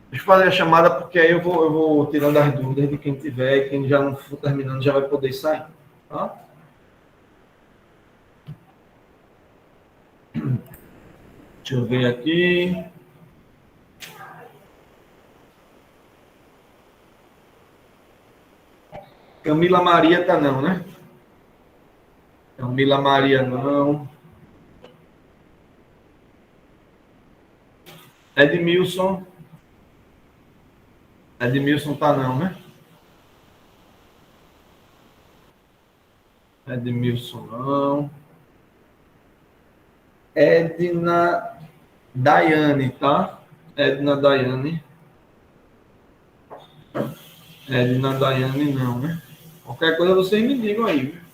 Deixa eu fazer a chamada, porque aí eu vou tirando as dúvidas de quem tiver, e quem já não for terminando já vai poder sair. Tá? Deixa eu ver aqui. Camila Maria tá não, né? Camila Maria não. Edmilson. Edmilson tá não, né? Edmilson não. Edna Daiane, tá? Edna Daiane. Edna Daiane não, né? Qualquer coisa vocês me digam aí, viu?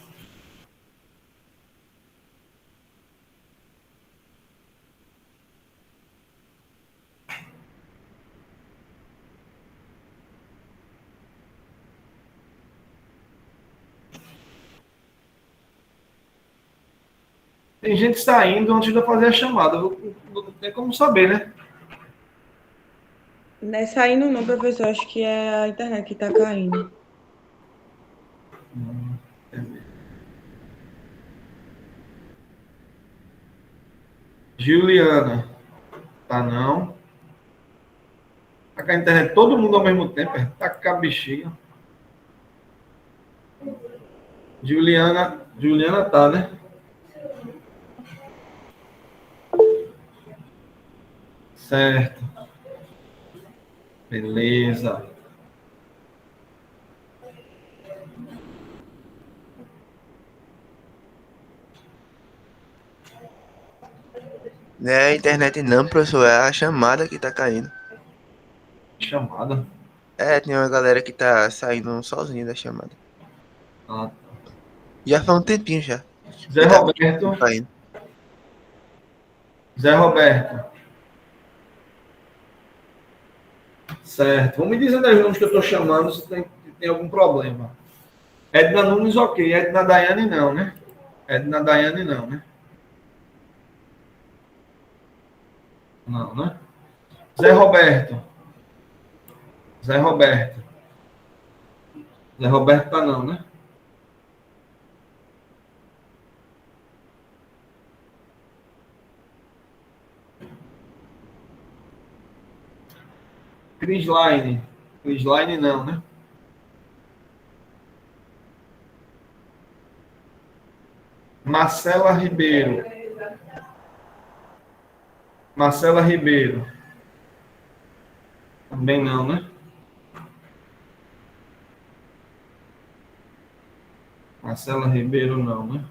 Tem gente saindo antes de eu fazer a chamada. Não tem como saber, né? Não é saindo não, professor. Acho que é a internet que tá caindo. Juliana. Tá não. Tá com a internet todo mundo ao mesmo tempo. Tá com a bexiga. Juliana tá, né? Certo. Beleza. Não é a internet não, professor, é a chamada que tá caindo. Chamada. É, tem uma galera que tá saindo sozinha da chamada. Ah, Já faz um tempinho já. Zé Que tá Roberto. caindo. Zé Roberto. Certo. Vamos me dizendo aí os nomes que eu estou chamando se tem algum problema. Edna Nunes, ok. Edna Daiane, não, né? Edna Daiane, não, né? Não, né? Zé Roberto. Zé Roberto. Zé Roberto tá não, né? Crislaine. Crislaine não, né? Marcela Ribeiro. Marcela Ribeiro. Também não, né? Marcela Ribeiro não, né?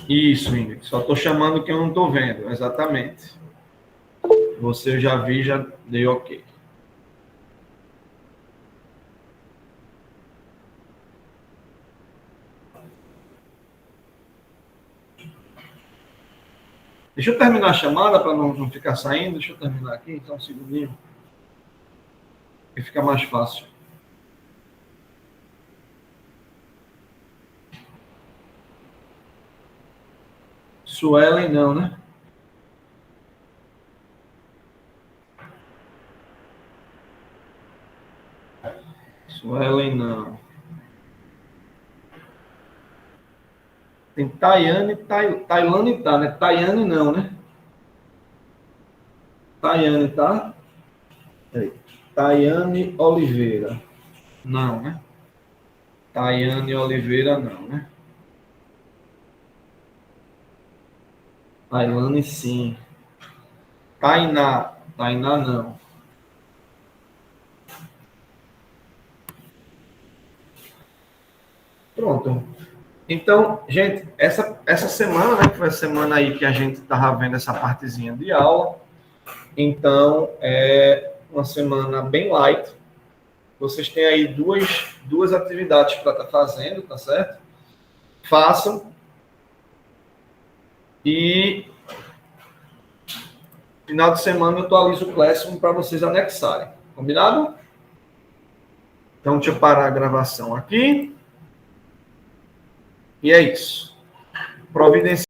Isso, Ingrid. Só estou chamando que eu não estou vendo. Exatamente. Você eu já vi, já dei ok. Deixa eu terminar a chamada para não ficar saindo. Deixa eu terminar aqui, então, um segundinho. Que fica mais fácil. Suelen não, né? Suelen não. Tem Tayane, Tailane tá, né? Tayane não, né? Tayane tá? Peraí. Tayane Oliveira. Não, né? Tayane Oliveira não, né? Tailane sim. Tainá. Tainá não. Pronto. Então, gente, essa semana, né, que foi a semana aí que a gente estava vendo essa partezinha de aula, então, é uma semana bem light. Vocês têm aí duas atividades para estar fazendo, tá certo? Façam. E final de semana eu atualizo o Classroom para vocês anexarem. Combinado? Então, deixa eu parar a gravação aqui. E é isso. Providencia